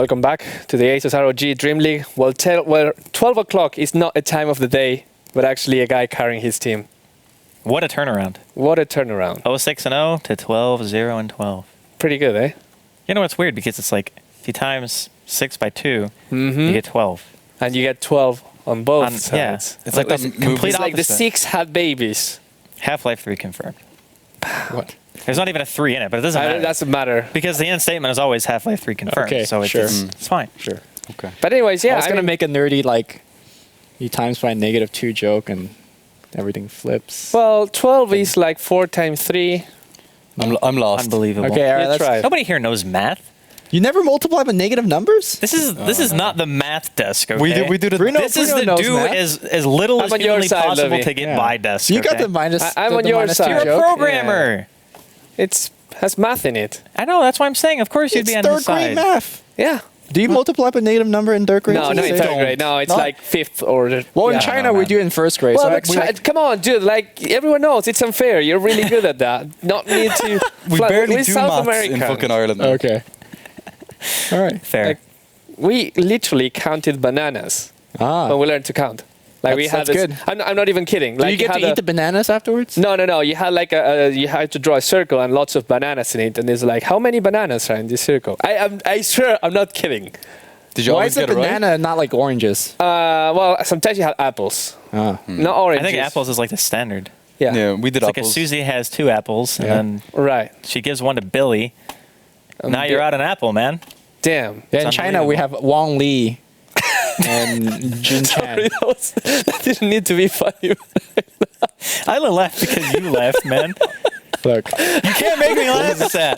Welcome back to the ASUS ROG DreamLeague. Well, 12 o'clock is not a time of the day, but actually a guy carrying his team. What a turnaround. What a turnaround. 0-6-0 to 12-0-12. Pretty good, eh? You know what's weird? Because it's like, if you times 6 by 2, you get 12. And you get 12 on both sides. Yeah. It's like the complete It's like the opposite. 6 had babies. Half-Life 3 confirmed. What? There's not even a 3 in it, but it doesn't matter. That doesn't matter. Because the end statement is always Half-Life 3 confirmed. Okay, so sure. it's fine. Sure. Okay. But anyways, yeah. I was going to make a nerdy, like, you times by -2 joke and everything flips. Well, 12 is like 4 times 3. I'm lost. Unbelievable. Okay, all right, You let's try. Nobody here knows math. You never multiply by negative numbers? This is not the math desk, okay? We do the This is the knows do math. as little I'm as on your humanly side, possible Levy. to get Yeah. by desk. You got okay? the minus. I'm the on your -2 side. You're a joke. programmer. It has math in it. I know, that's why I'm saying, of course you'd It's be on third his grade side. math. Yeah. Do you multiply by negative number in third grade? No, not in third grade. No, it's like 5th order. Well, in Yeah. China, we do it in first grade. Well, so but actually, come on, dude. Like, everyone knows it's unfair. You're really good at that. Not need to... We barely we're do South maths in Americans. fucking Ireland. okay. All right. Fair. Like, we literally counted bananas when we learned to count. Like we had That's this. good. I'm not even kidding. Do Like you get to had eat the bananas afterwards? No. You had like you had to draw a circle and lots of bananas in it, and it's like how many bananas are in this circle? I swear I'm not kidding. Did you Why always is a get it right? banana not like oranges? Well, sometimes you had apples, not I oranges. think apples is like the standard. Yeah. Yeah, we did It's like if apples. Susie has 2 apples, and Yeah. then Right. she gives one to Billy. Now you're out an apple, man. Damn. Yeah, in It's China, we have Wang Li and Jun Sorry, Chan. that didn't need to be funny. I laughed because you laughed, man. Look. You can't make me laugh at that.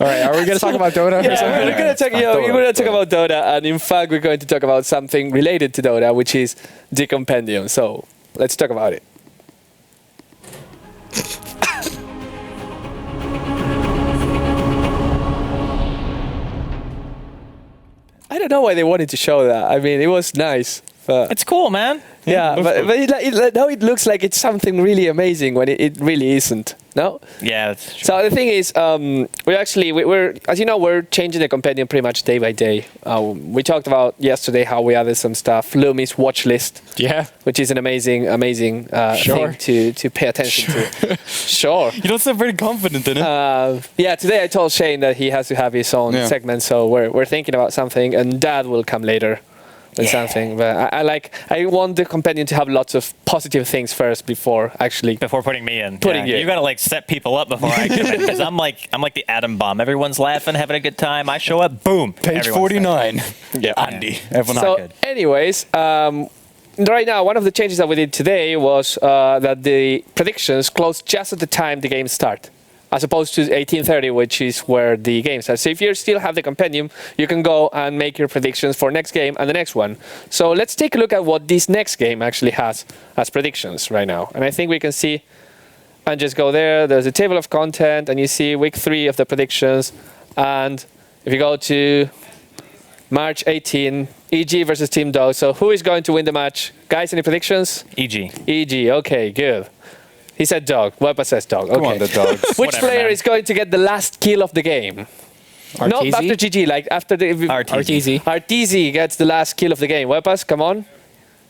All right, are we going to talk about Dota for a Yeah, second? we're going to talk. We're going to talk about Dota, and in fact, we're going to talk about something related to Dota, which is the compendium. So let's talk about it. I don't know why they wanted to show that. I mean, it was nice, but It's cool, man. yeah, but now it looks like it's something really amazing when it really isn't. No. Yeah, that's true. So the thing is, we're as you know, we're changing the compendium pretty much day by day. We talked about yesterday how we added some stuff, Lumi's watch list, Yeah. which is an amazing Sure. thing to pay attention to. Sure. You don't sound very confident in it. Yeah, today I told Shane that he has to have his own Yeah. segment, so we're thinking about something, and Dad will come later with something. But I want the compendium to have lots of positive things first before actually. Before putting me in. Putting you in. You got to like set people up before I come in. Because I'm like the atom bomb. Everyone's laughing, having a good time. I show up, boom. Page everyone's 49. Yeah. Andy. Everyone's So, not good. anyways, right now, one of the changes that we did today was that the predictions closed just at the time the games start, as opposed to 18:30, which is where the game starts. So if you still have the compendium, you can go and make your predictions for next game and the next one. So let's take a look at what this next game actually has as predictions right now. And I think we can see, and just go there, there's a table of content, and you see week 3 of the predictions. And if you go to March 18, EG versus Team Dog. So who is going to win the match? Guys, any predictions? EG. EG, okay, good. He said Dog. Wepa says Dog. Okay. Come on, the dogs. Which Whatever, player man. is going to get the last kill of the game? Not Arteezy? after GG, like after the... Arteezy. Arteezy gets the last kill of the game. Wepas, come on.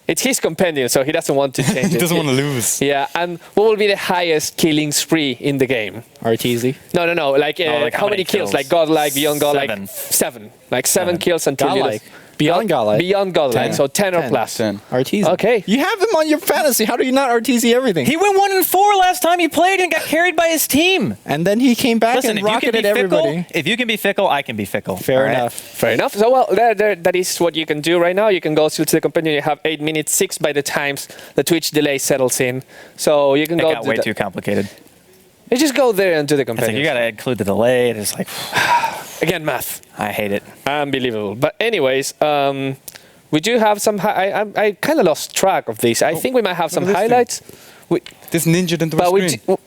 It's his compendium, so he doesn't want to change He it. doesn't want to lose. Yeah, and what will be the highest killing spree in the game? Arteezy. No. Like, like how many kills? Like godlike, beyond godlike? 7. 7. Like 7 kills until Godlike. Beyond godlike. Beyond godlike, 10. so 10 or 10. plus. 10. Arteezy. Okay. You have him on your fantasy. How do you not Arteezy everything? He went 1-4 last time he played and got carried by his team. And then he came back Listen, and if you can rocketed be everybody. fickle, if you can be fickle, I can be fickle. Fair all right? enough. Fair enough. So, well, that is what you can do right now. You can go still to the compendium. You have 8 minutes, 6 by the times the Twitch delay settles in. So you can It go... got way too complicated. You just go there and do the It's like compendium. you got to include the delay. It's like, Again, math. I hate it. Unbelievable. But anyways, we do have some... I kind of lost track of this. I think we might have some at this thing. highlights. This ninja into But my we screen. do,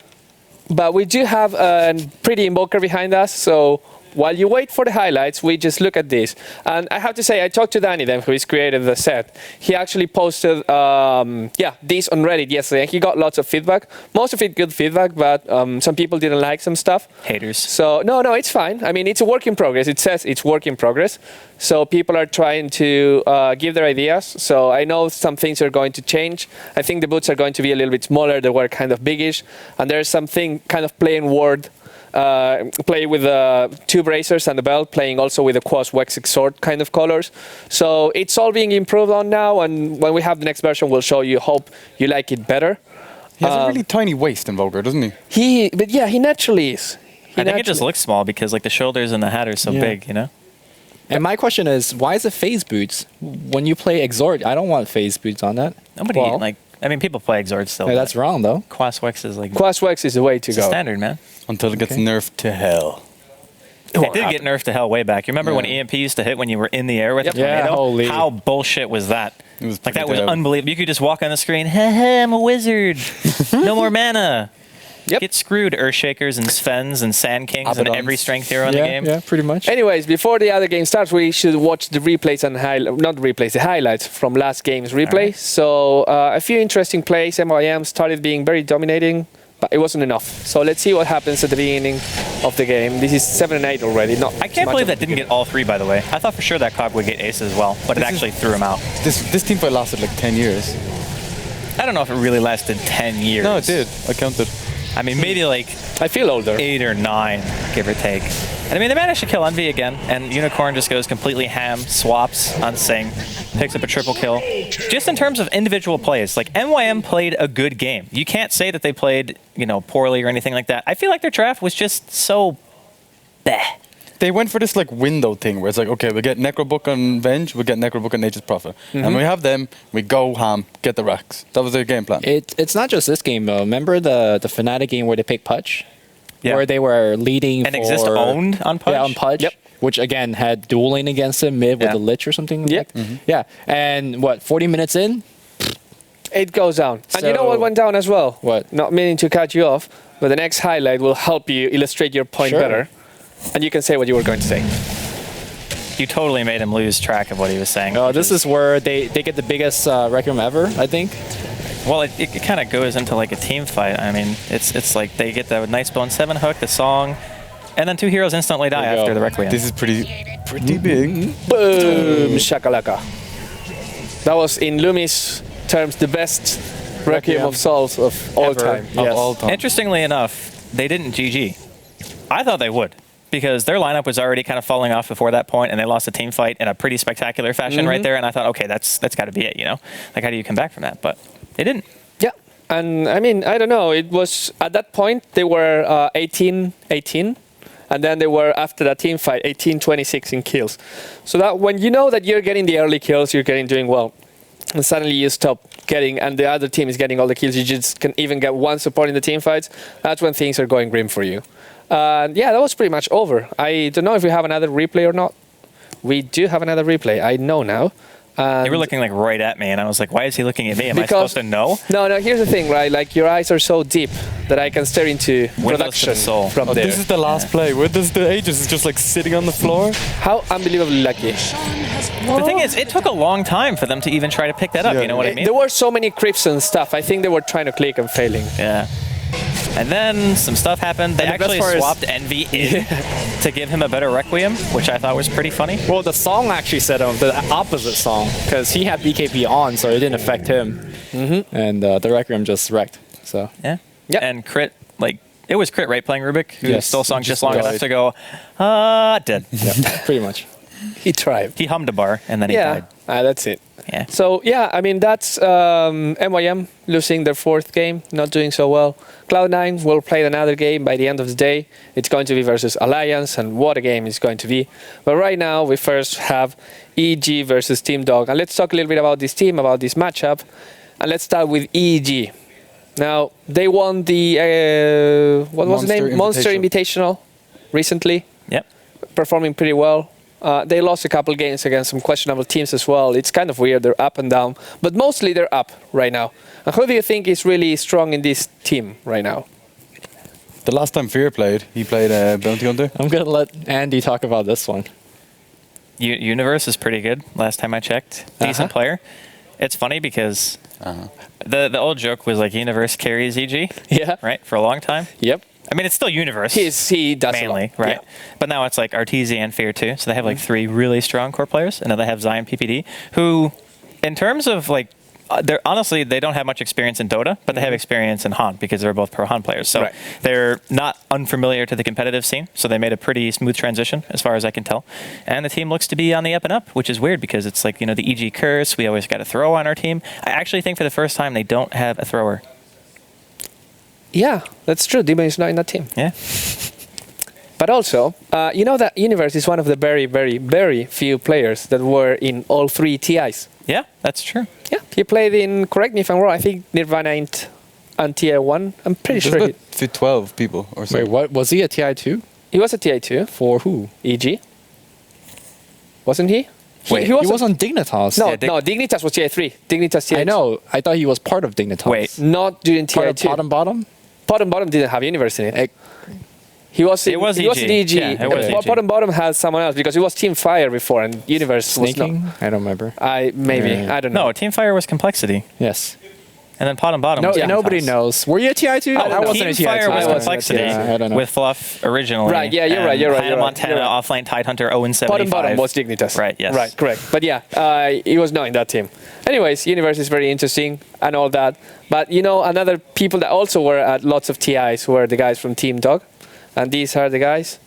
but we do have a pretty invoker behind us, so while you wait for the highlights, we just look at this. And I have to say, I talked to Danny then, who has created the set. He actually posted, this on Reddit yesterday. He got lots of feedback. Most of it good feedback, but some people didn't like some stuff. Haters. So, no, it's fine. I mean, it's a work in progress. It says it's work in progress. So people are trying to give their ideas. So I know some things are going to change. I think the boots are going to be a little bit smaller. They were kind of biggish. And there's something kind of playing word. Play with the two bracers and the belt, playing also with the Quas Wexic sword kind of colors. So it's all being improved on now, and when we have the next version, we'll show you. Hope you like it better. He has a really tiny waist in Vulgar, doesn't he? He naturally is. I think it just looks small because like the shoulders and the hat are so big, you know? And my question is, why is it phase boots? When you play Exhort, I don't want phase boots on that. Nobody, people play Exhort still. Yeah, that's wrong, though. Quas Wex is like... Quas Wex is the way to it's a go. standard, man. Until it gets nerfed to hell. It did get nerfed to hell way back. You remember when EMP used to hit when you were in the air with the tornado? Yeah, holy. How bullshit was that? It was like, that pretty was terrible. unbelievable. You could just walk on the screen, I'm a wizard. No more mana. Yep. Get screwed, Earthshakers and Svens and Sand Kings and Abaddons. every strength hero in the game. Yeah, pretty much. Anyways, before the other game starts, we should watch the replays and the highlights from last game's replay. Right. So a few interesting plays. MYM started being very dominating, but it wasn't enough. So let's see what happens at the beginning of the game. This is 7-8 already. Not I can't much believe of that didn't get all three, by the way. I thought for sure that Cog would get ace as well, but it actually threw him out. This team fight lasted like 10 years. I don't know if it really lasted 10 years. No, it did. I counted. I mean, maybe like I feel older. 8 or 9, give or take. And I mean, they managed to kill Envy again, and Unicorn just goes completely ham, swaps on Sing, picks up a triple kill. Just in terms of individual plays, like MYM played a good game. You can't say that they played, poorly or anything like that. I feel like their draft was just so bleh. They went for this like window thing where it's like, okay, we get Necrobook on Venge, we get Necrobook on Nature's Prophet. And when we have them, we go ham, get the racks. That was their game plan. It's not just this game, though. Remember the Fnatic game where they picked Pudge? Yeah. Where they were leading And Exist owned on Pudge? Yeah, on Pudge. Yep. Which, again, had dueling against him mid with Yeah. the Lich or something. Yep. Yeah. And, 40 minutes in? It goes down. And you know So- what went down as well? What? Not meaning to cut you off, but the next highlight will help you illustrate your point Sure. better. And you can say what you were going to say. You totally made him lose track of what he was saying. Oh, this is where they get the biggest Requiem ever, I think. Well, it kind of goes into like a team fight. I mean, it's like they get the Nice Bone 7 hook, the song, and then 2 heroes instantly die There you after go. the Requiem. This is pretty big. Boom! Shakalaka. That was, in Lumi's terms, the best Requiem of Souls of all Ever. time. Of Yes. all time. Interestingly enough, they didn't GG. I thought they would, because their lineup was already kind of falling off before that point, and they lost a team fight in a pretty spectacular fashion right there. And I thought, okay, that's got to be it, Like, how do you come back from that? But they didn't. Yeah. And I mean, I don't know. It was at that point they were 18, and then they were after that team fight 18-26 in kills. So that when you know that you're getting the early kills, you're doing well, and suddenly you stop getting, and the other team is getting all the kills. You just can even get one support in the team fights. That's when things are going grim for you. Yeah, that was pretty much over. I don't know if we have another replay or not. We do have another replay. I know now. They were looking like right at me, and I was like, why is he looking at me? Am I supposed to know? No, here's the thing, right? Like, your eyes are so deep that I can stare into Windows to the production soul. from Oh, there. this is the last play. Where does the Aegis is just like sitting on the floor? How unbelievably lucky. The thing is, it took a long time for them to even try to pick that up. Yeah. You know what I mean? There were so many creeps and stuff. I think they were trying to click and failing. Yeah. And then some stuff happened. They And the best actually part is- swapped Envy in to give him a better Requiem, which I thought was pretty funny. Well, the song actually said the opposite song, because he had BKB on, so it didn't affect him. And the Requiem just wrecked. So Yeah. Yep. And Crit, it was Crit, right, playing Rubik, who Yes. still sung just Just long died. enough to go, dead. yeah, pretty much. He tried. He hummed a bar, and then he Yeah, died. that's it. Yeah. So, yeah, I mean, that's MYM losing their 4th game, not doing so well. Cloud9 will play another game by the end of the day. It's going to be versus Alliance, and what a game it's going to be. But right now, we first have EG versus Team Dog. And let's talk a little bit about this team, about this matchup. And let's start with EG. Now, they won the, what was the Monster name? Monster Invitational. Invitational recently, Yep. performing pretty well. They lost a couple games against some questionable teams as well. It's kind of weird. They're up and down, but mostly they're up right now. And who do you think is really strong in this team right now? The last time Fear played, he played Bounty Hunter. I'm gonna let Andy talk about this one. Universe is pretty good. Last time I checked, decent player. It's funny because the old joke was like Universe carries EG, Yeah. right, for a long time. Yep. I mean, it's still Universe. He does a mainly, lot. right? Yeah. But now it's like Arteezy and Fear too. So they have like 3 really strong core players, and now they have Zion PPD, who, in terms of like, they're honestly they don't have much experience in Dota, but they have experience in Han because they're both pro Han players. So they're not unfamiliar to the competitive scene. So they made a pretty smooth transition, as far as I can tell. And the team looks to be on the up and up, which is weird because it's like, you know, the EG curse. We always got a throw on our team. I actually think for the first time they don't have a thrower. Yeah, that's true. Demon is not in that team. Yeah. But also, you know that Universe is one of the very, very, very few players that were in all 3 TIs. Yeah, that's true. Yeah, he played in, correct me if I'm wrong, I think Nirvana and TI1. I'm pretty sure There's about 12 people or so. Wait, what was he a TI2? he was a TI2. For who? EG. Wasn't he? Wait, he was on Dignitas. No, Yeah, no, Dignitas was TI3. Dignitas TI2. I know. I thought he was part of Dignitas. Wait. Not during Part of TI2. bottom? Bottom didn't have Universe in it. He was It was he was EG. in EG. Yeah, it was EG. Bottom has someone else because it was Team Fire before and Universe Snaking? was not. I don't remember. Maybe. Yeah. I don't know. No, Teamfire was Complexity. Yes. And then Bottom No, was nobody Dignitas. knows. Were you a TI2? I don't know. wasn't a TI2. Teamfire was I wasn't. Complexity Yeah, I don't know. with Fluff originally. Right, yeah, you're and right, you're right, Hannah you're right, Montana, you're right. Offlane Tidehunter 0-75. Bottom was Dignitas. Right, yes. Right, correct. But yeah, he was not in that team. Anyways, Universe is very interesting and all that. But you know, another people that also were at lots of TIs were the guys from Team Dog. And these are the guys.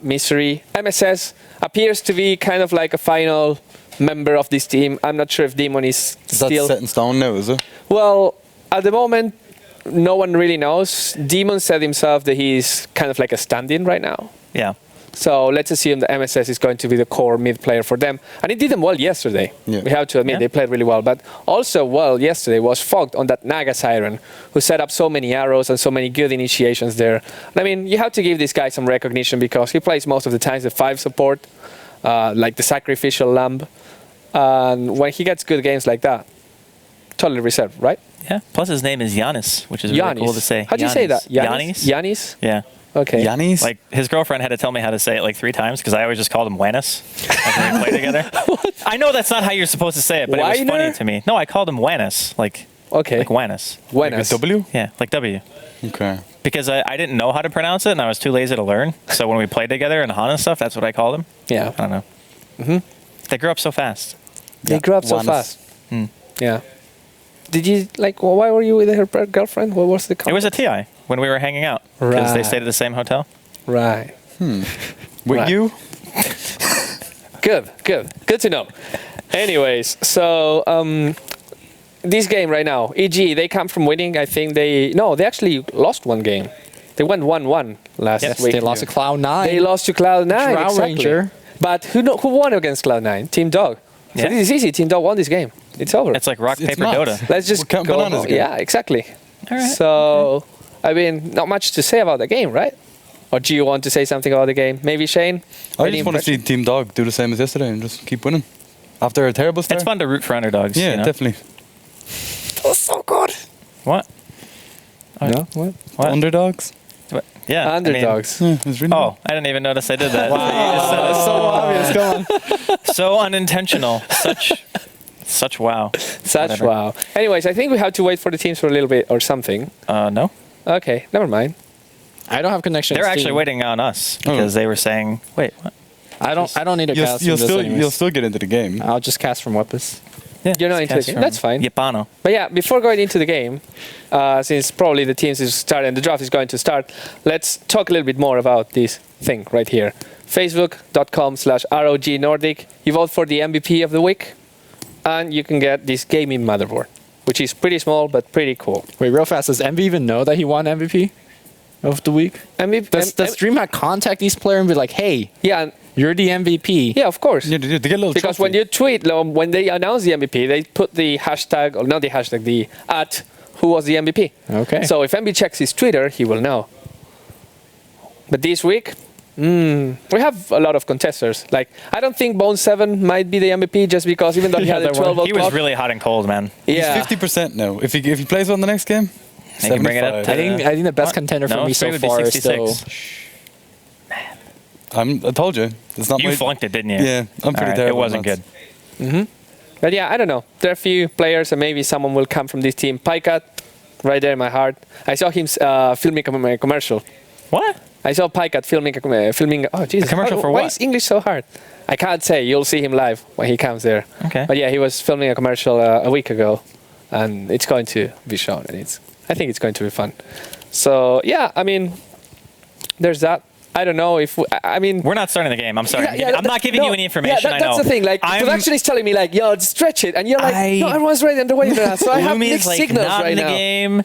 Misery. MSS appears to be kind of like a final member of this team. I'm not sure if Demon is Is that still... set in stone now, is it? Well, at the moment, no one really knows. Demon said himself that he's kind of like a stand-in right now. Yeah. So let's assume that MSS is going to be the core mid player for them. And it did them well yesterday. Yeah. We have to admit, Yeah. they played really well. But also well yesterday was Fogged on that Naga Siren, who set up so many arrows and so many good initiations there. And I mean, you have to give this guy some recognition because he plays most of the times the 5 support, like the Sacrificial Lamb. And when he gets good games like that, totally reserved, right? Yeah. Plus his name is Giannis, which is really cool to say. How do you say that? Giannis? Giannis? Yeah. Okay. Yannis? Like his girlfriend had to tell me how to say it like 3 times because I always just called him Wannis when we played together. I know that's not how you're supposed to say it, but it was funny Weiner? to me. No, I called him Wannis, like Okay. Wannis. Like a Buenas. W? Yeah, like W. Okay. Because I didn't know how to pronounce it and I was too lazy to learn. So when we played together in Han and stuff, that's what I called him. Yeah. I don't know. Mm-hmm. They grew up so fast. They grew up so Wannis. fast. Yeah. Did you, like, why were you with her girlfriend? What was the It was a TI when we were hanging out because they Right. stayed at the same hotel. Right. With Right. you? Good to know. Anyways, so this game right now, EG, they come from winning. I think they actually lost one game. They went 1-1 last Yes, week. They lost to Cloud9. They lost to Cloud9. Drow Exactly. Ranger. But who won against Cloud9? Team Dog. So Yeah. this is easy. Team Dog won this game. It's over. It's like rock, It's paper, not. Dota. Let's just We're counting go. bananas again. Yeah, exactly. All right. So, I mean, not much to say about the game, right? Or do you want to say something about the game? Maybe Shane? I Any just want to see Team Dog do the same as yesterday and just keep winning. After a terrible start. It's fun to root for underdogs. Yeah, you know? definitely. That was so good. What? No? What? What? Underdogs? What? Yeah. I mean- Underdogs. Yeah, it was really oh, I didn't even notice I did that. That's so obvious. Come on. So unintentional. Such wow. Such Whatever. wow. Anyways, I think we have to wait for the teams for a little bit or something. No. Okay, never mind. I don't have connection. They're to actually Steam. waiting on us because they were saying, wait, what? I don't need a cast from this anyways. you'll still get into the game. I'll just cast from weapons. Yeah, You're not it's into cast the game. from That's fine. Yapano. But yeah, before going into the game, since probably the teams is starting and the draft is going to start, let's talk a little bit more about this thing right here. Facebook.com/ROG Nordic. You vote for the MVP of the week, and you can get this gaming motherboard, which is pretty small but pretty cool. Wait, real fast. Does Envy even know that he won MVP of the week? Does DreamHack contact these players and be like, hey, yeah, you're the MVP? yeah, of course. Yeah, they get a little Because trophy. when you tweet, when they announce the MVP, they put the hashtag, or not the hashtag, the @ who was the MVP. Okay. So if MB checks his Twitter, he will know. But this week, we have a lot of contesters. Like, I don't think Bone7 might be the MVP just because even though he Yeah, had a there were. 12 He was really hot and cold, man. yeah. He's 50% now. If he plays well in the next game, They can bring it up. 75. I think the best contender for No, me three so would be far is 66. still. I told you. It's not You my... flunked it, didn't you? Yeah, I'm pretty All right, terrible. It wasn't at good. But yeah, I don't know. There are a few players, and maybe someone will come from this team. Pycat, right there in my heart. I saw him filming a commercial. What? I saw Pycat filming. Oh Jesus! A commercial for why what? is English so hard? I can't say. You'll see him live when he comes there. Okay. But yeah, he was filming a commercial a week ago, and it's going to be shown, and I think it's going to be fun. So yeah, I mean, there's that. I don't know if I mean. We're not starting the game. I'm sorry. Yeah, I'm not giving you any information. Yeah, that's I know. the thing. Like, production is telling me, like, yo, stretch it, and you're like, no, everyone's ready and they're waiting for that. So I have Lumi mixed is like signals not right in the now. game.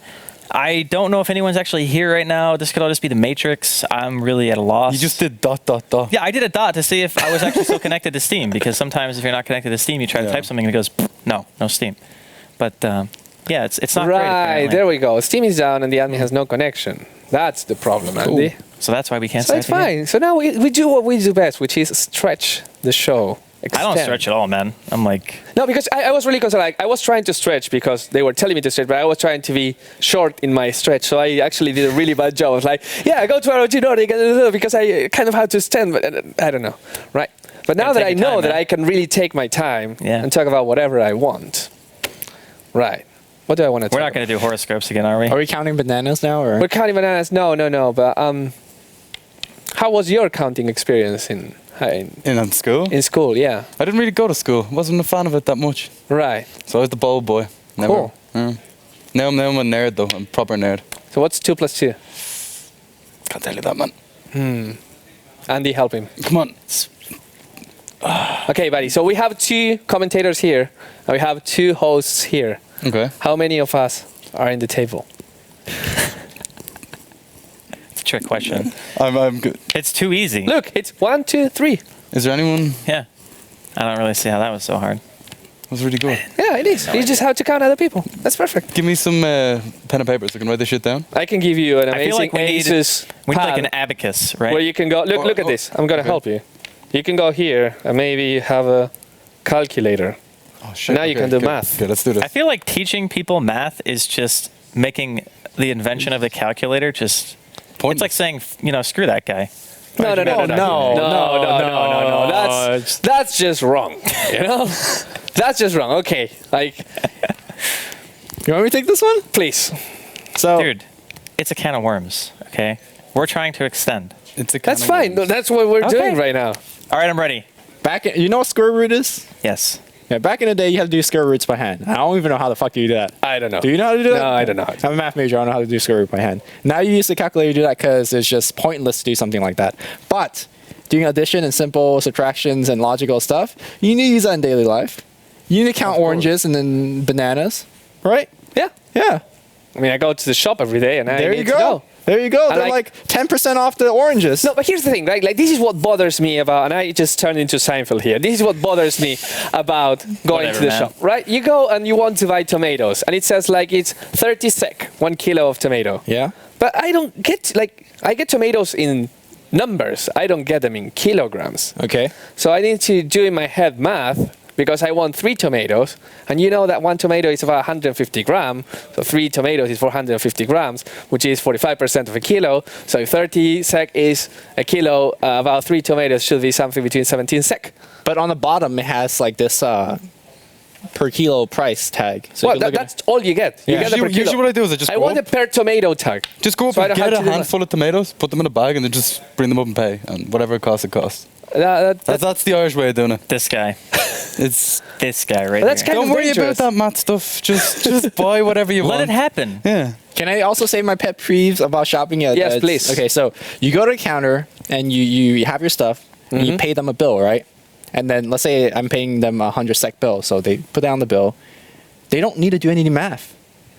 I don't know if anyone's actually here right now. This could all just be the Matrix. I'm really at a loss. You just did ... Yeah, I did a dot to see if I was actually still connected to Steam, because sometimes if you're not connected to Steam, you try to type something and it goes, no Steam. But yeah, it's not great. Right, Apparently. there we go. Steam is down and the admin has no connection. That's the problem, Andy. So that's why we can't So start it's the game. fine. So now we do what we do best, which is stretch the show. I don't Extend. stretch at all, man. I'm like, No, because I was really concerned. Like, I was trying to stretch because they were telling me to stretch, but I was trying to be short in my stretch. So I actually did a really bad job. I was like, yeah, I go to ROG Nordic because I kind of had to stand, but I don't know. Right. But now Gotta that I take your know time, that man. I can really take my time Yeah. and talk about whatever I want. Right. What do I want to talk we're not going to do horoscopes again, are we? Are we counting bananas now, or? We're counting bananas. No. But how was your counting experience in school? in school? Yeah. I didn't really go to school. Wasn't a fan of it that much. Right. So I was the bowl boy. Never. Cool. Yeah. Now I'm a nerd though. I'm a proper nerd. So what's 2 + 2? Can't tell you that, man. Andy, help him. Come on. Okay, buddy. So we have 2 commentators here, and we have 2 hosts here. Okay. How many of us are in the table? It's a trick question. I'm good. It's too easy. Look, it's 1, 2, 3. Is there anyone? Yeah. I don't really see how that was so hard. That was really good. Yeah, it is. You just have to count other people. That's perfect. Give me some pen and paper so I can write this shit down. I can give you an I feel amazing like we need ASUS like pad an abacus, right? where you can go. Look at this. I'm gonna help you. You can go here and maybe have a calculator. Oh shit. Now you can do good. math. Okay, let's do this. I feel like teaching people math is just making the invention of the calculator just. It's like saying, screw that guy. No. That's just wrong. You know, that's just wrong. Okay, like, You want me to take this one? please. So, Dude, it's a can of worms, okay? We're trying to extend. It's a That's fine. No, that's what we're Okay. doing right now. All right, I'm ready. you know what square root is? Yes. Yeah, back in the day, you had to do square roots by hand. I don't even know how the fuck you do that. I don't know. Do you know how to do that? No, I don't know how to. I'm a math major. I don't know how to do square root by hand. Now you use the calculator to do that because it's just pointless to do something like that. But doing addition and simple subtractions and logical stuff, you need to use that in daily life. You need to count oranges and then bananas, right? Yeah. Yeah. I mean, I go to the shop every day, and I There need you to go. There you go. I They're like- like 10% off the oranges. No, but here's the thing, right? Like, this is what bothers me about, and I just turned into Seinfeld here. This is what bothers me about going Whatever, to the man. shop, right? You go and you want to buy tomatoes, and it says like it's 30 SEK, 1 kilo of tomato. Yeah. But I don't get, like, I get tomatoes in numbers. I don't get them in kilograms. Okay. So I need to do in my head math because I want 3 tomatoes. And you know that 1 tomato is about 150 grams. So 3 tomatoes is 450 grams, which is 45% of a kilo. So if 30 SEK is a kilo, about 3 tomatoes should be something between 17 SEK. But on the bottom, it has like this per kilo price tag. So Well, you can look at that's all you get. You Yeah. get the per Usually kilo. what I do is I just I go want a up, per tomato tag. just go up So I and don't have get to a do that. handful of tomatoes, put them in a bag, and then just bring them up and pay, and whatever it costs, it costs. That's the Irish way of doing it. This guy. It's This guy right But that's here. kind don't of worry dangerous. about that math stuff. Just buy whatever you Let want. it happen. Yeah. Can I also say my pet peeves about shopping at? Yes, please. Okay, so you go to the counter and you have your stuff and you pay them a bill, right? And then let's say I'm paying them a 100 SEK bill, so they put down the bill. They don't need to do any math.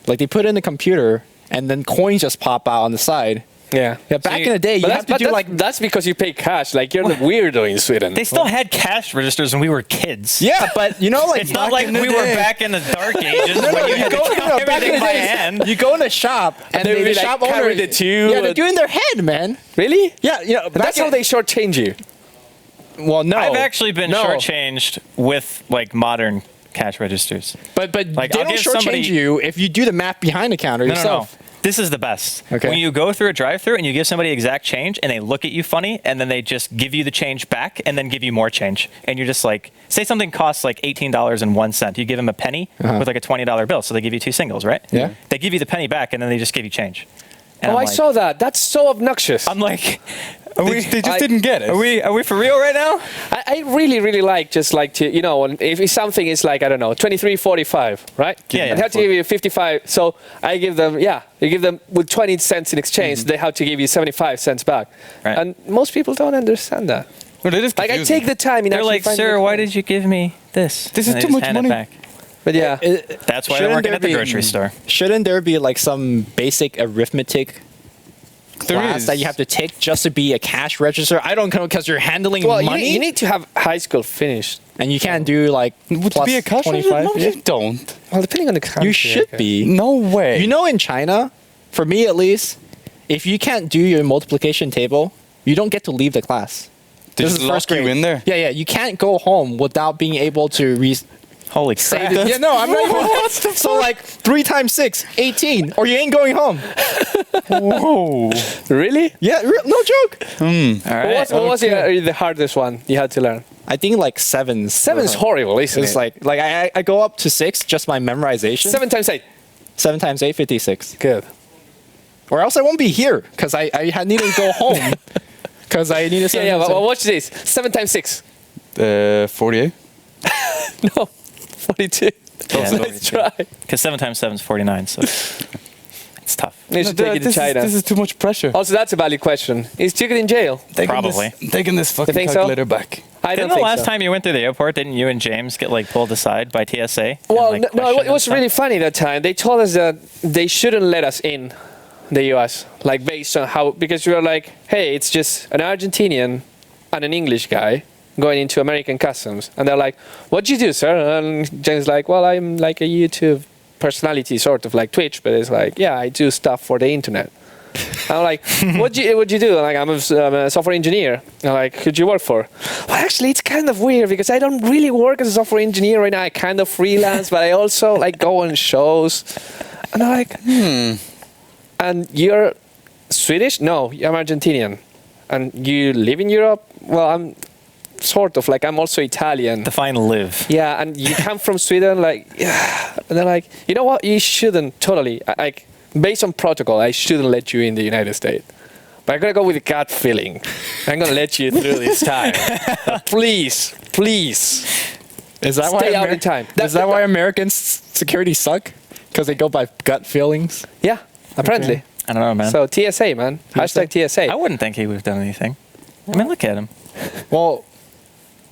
Like they put it in the computer and then coins just pop out on the side. Yeah. Yeah, back in the day, you But have to do like that's because you pay cash. Like, you're the weirdo in Sweden. They still had cash registers when we were kids. yeah, but you know, like It's not back like in the we were day- back in the dark ages when you had to count back in everything the by days, hand. you go in a shop and they would the be like, shop owner carry the two Yeah, they're and- doing their head, man. Really? Yeah, you know, That's how they shortchange you. Well, no, I've actually been No. shortchanged with like modern cash registers. but like, they I'll don't give shortchange somebody- you if you do the math behind the counter No. yourself. This is the best. Okay. When you go through a drive-through and you give somebody exact change and they look at you funny and then they just give you the change back and then give you more change. And you're just like, say something costs like $18.01. You give them a penny with like a $20 bill. So they give you 2 singles, right? Yeah. They give you the penny back and then they just give you change. And Oh, I'm I like- saw that. That's so obnoxious. I'm like, They just didn't get it. Are we for real right now? I really, really like just like to, you know, if something is like, I don't know, 23.45, right? Yeah, And yeah. have to give you 55. So I give them, you give them with 20 cents in exchange, they have to give you 75 cents back. Right. And most people don't understand that. No, that is Like, I confusing. take the time in They're actually like, finding sir, the why coin. did you give me this? This And is they too just much hand it money. back. But yeah. That's why they're Shouldn't working there at the be- grocery store. Shouldn't there be like some basic arithmetic There class is. that you have to take just to be a cash register? I don't know, because you're handling well, money you need to have high school finished. and you can't do like Would plus be a cash 25. No, Yeah. you don't. Well, depending on the country. You should I guess. be. No way. You know, in China, for me at least, if you can't do your multiplication table, you don't get to leave the class. They just lock you in there? Yeah, yeah. You can't go home without being able to Holy say crap. the, yeah, no, I'm not even. So like 3 times 6, 18, or you ain't going home. Whoa. Really? Yeah, no joke. All What right. was, the hardest one you had to learn? I think like 7. Seven's horrible, isn't It's it? like I go up to 6 just my memorization. 7 times 8. 7 times 8, 56. Good. Or else I won't be here because I need to go home because I need to. Yeah, but watch this. 7 times 6. 48. No, 42. Yeah, Let's try. Because 7 times 7 is 49, so it's tough. You should take it to China. This is too much pressure. Also, that's a valid question. Is Chicken in jail? Probably. Taking this fucking think so? calculator back. I don't Didn't the think last so. time you went through the airport, didn't you and James get like pulled aside by TSA? and, Well, like, no, questioned it was and really stuff? funny that time. They told us that they shouldn't let us in the US, like based on how, because we were like, hey, it's just an Argentinian and an English guy going into American customs. And they're like, what'd you do, sir? And James like, well, I'm like a YouTube personality, sort of like Twitch, but it's like, yeah, I do stuff for the internet. I'm like, what'd you do? Like, I'm a software engineer. I'm like, who'd you work for? Well, actually, it's kind of weird because I don't really work as a software engineer right now. I kind of freelance, but I also like go on shows. And I'm like, And you're Swedish? No, I'm Argentinian. And you live in Europe? Well, I'm sort of like, I'm also Italian. Define live. Yeah, and you come from Sweden, like, yeah. And they're like, you know what? You shouldn't totally, like, based on protocol, I shouldn't let you in the United States. But I'm gonna go with a gut feeling. I'm gonna let you through this time. But please, please, Is that stay why out in time. Is that why American security suck? Because they go by gut feelings. Yeah, apparently. I don't know, man. So TSA, man. Hashtag TSA. I wouldn't think he would have done anything. I mean, look at him. Well,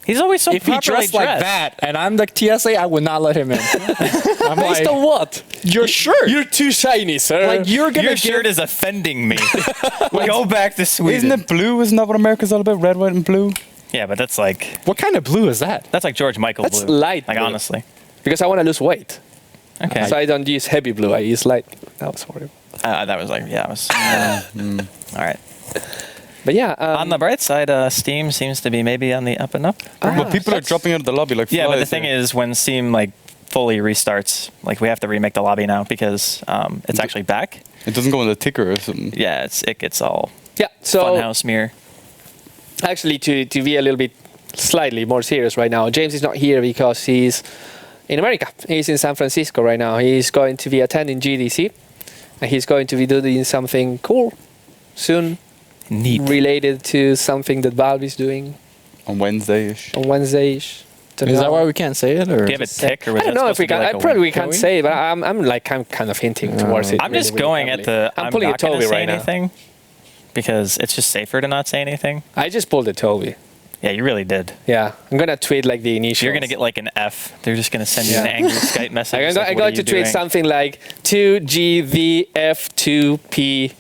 He's always so if he properly dressed like that and I'm the TSA, I would not let him in. I'm Based like, on what? your shirt. You're too shiny, sir. Like you're gonna Your shirt is offending me. Go back to Sweden. Isn't it blue? Isn't that what America's all about? Red, white, and blue? Yeah, but that's like What kind of blue is that? George Michael That's blue. light Like blue. honestly. Because I want to lose weight. Okay. So I don't use heavy blue. I use light. That was horrible. That was like it was. All right. But yeah. On the bright side, Steam seems to be maybe on the up and up. But people are dropping out of the lobby like Yeah, but the flies thing here. is, when Steam like fully restarts, like we have to remake the lobby now because it's actually back. It doesn't go in the ticker or something. Yeah, it gets all yeah. So funhouse mirror. actually, to be a little bit slightly more serious right now, James is not here because he's in America. He's in San Francisco right now. He's going to be attending GDC. And he's going to be doing something cool soon. Neat. Related to something that Valve is doing On Wednesday-ish. on Wednesdays. Is that why we can't say it? Or Do you have a tick, or was I don't that know if supposed we to be can. like I a probably wink? we can't say, but I'm kind of hinting towards it. I'm just really, going really at heavily. the. I'm pulling not a Toby gonna say right now. anything because it's just safer to not say anything. I just pulled a Toby. Yeah, you really did. Yeah, I'm gonna tweet like the initials. You're gonna get like an F. They're just gonna send you an Yeah. angry Skype message. I'm like, going what are to you tweet doing? something like 2GVF2P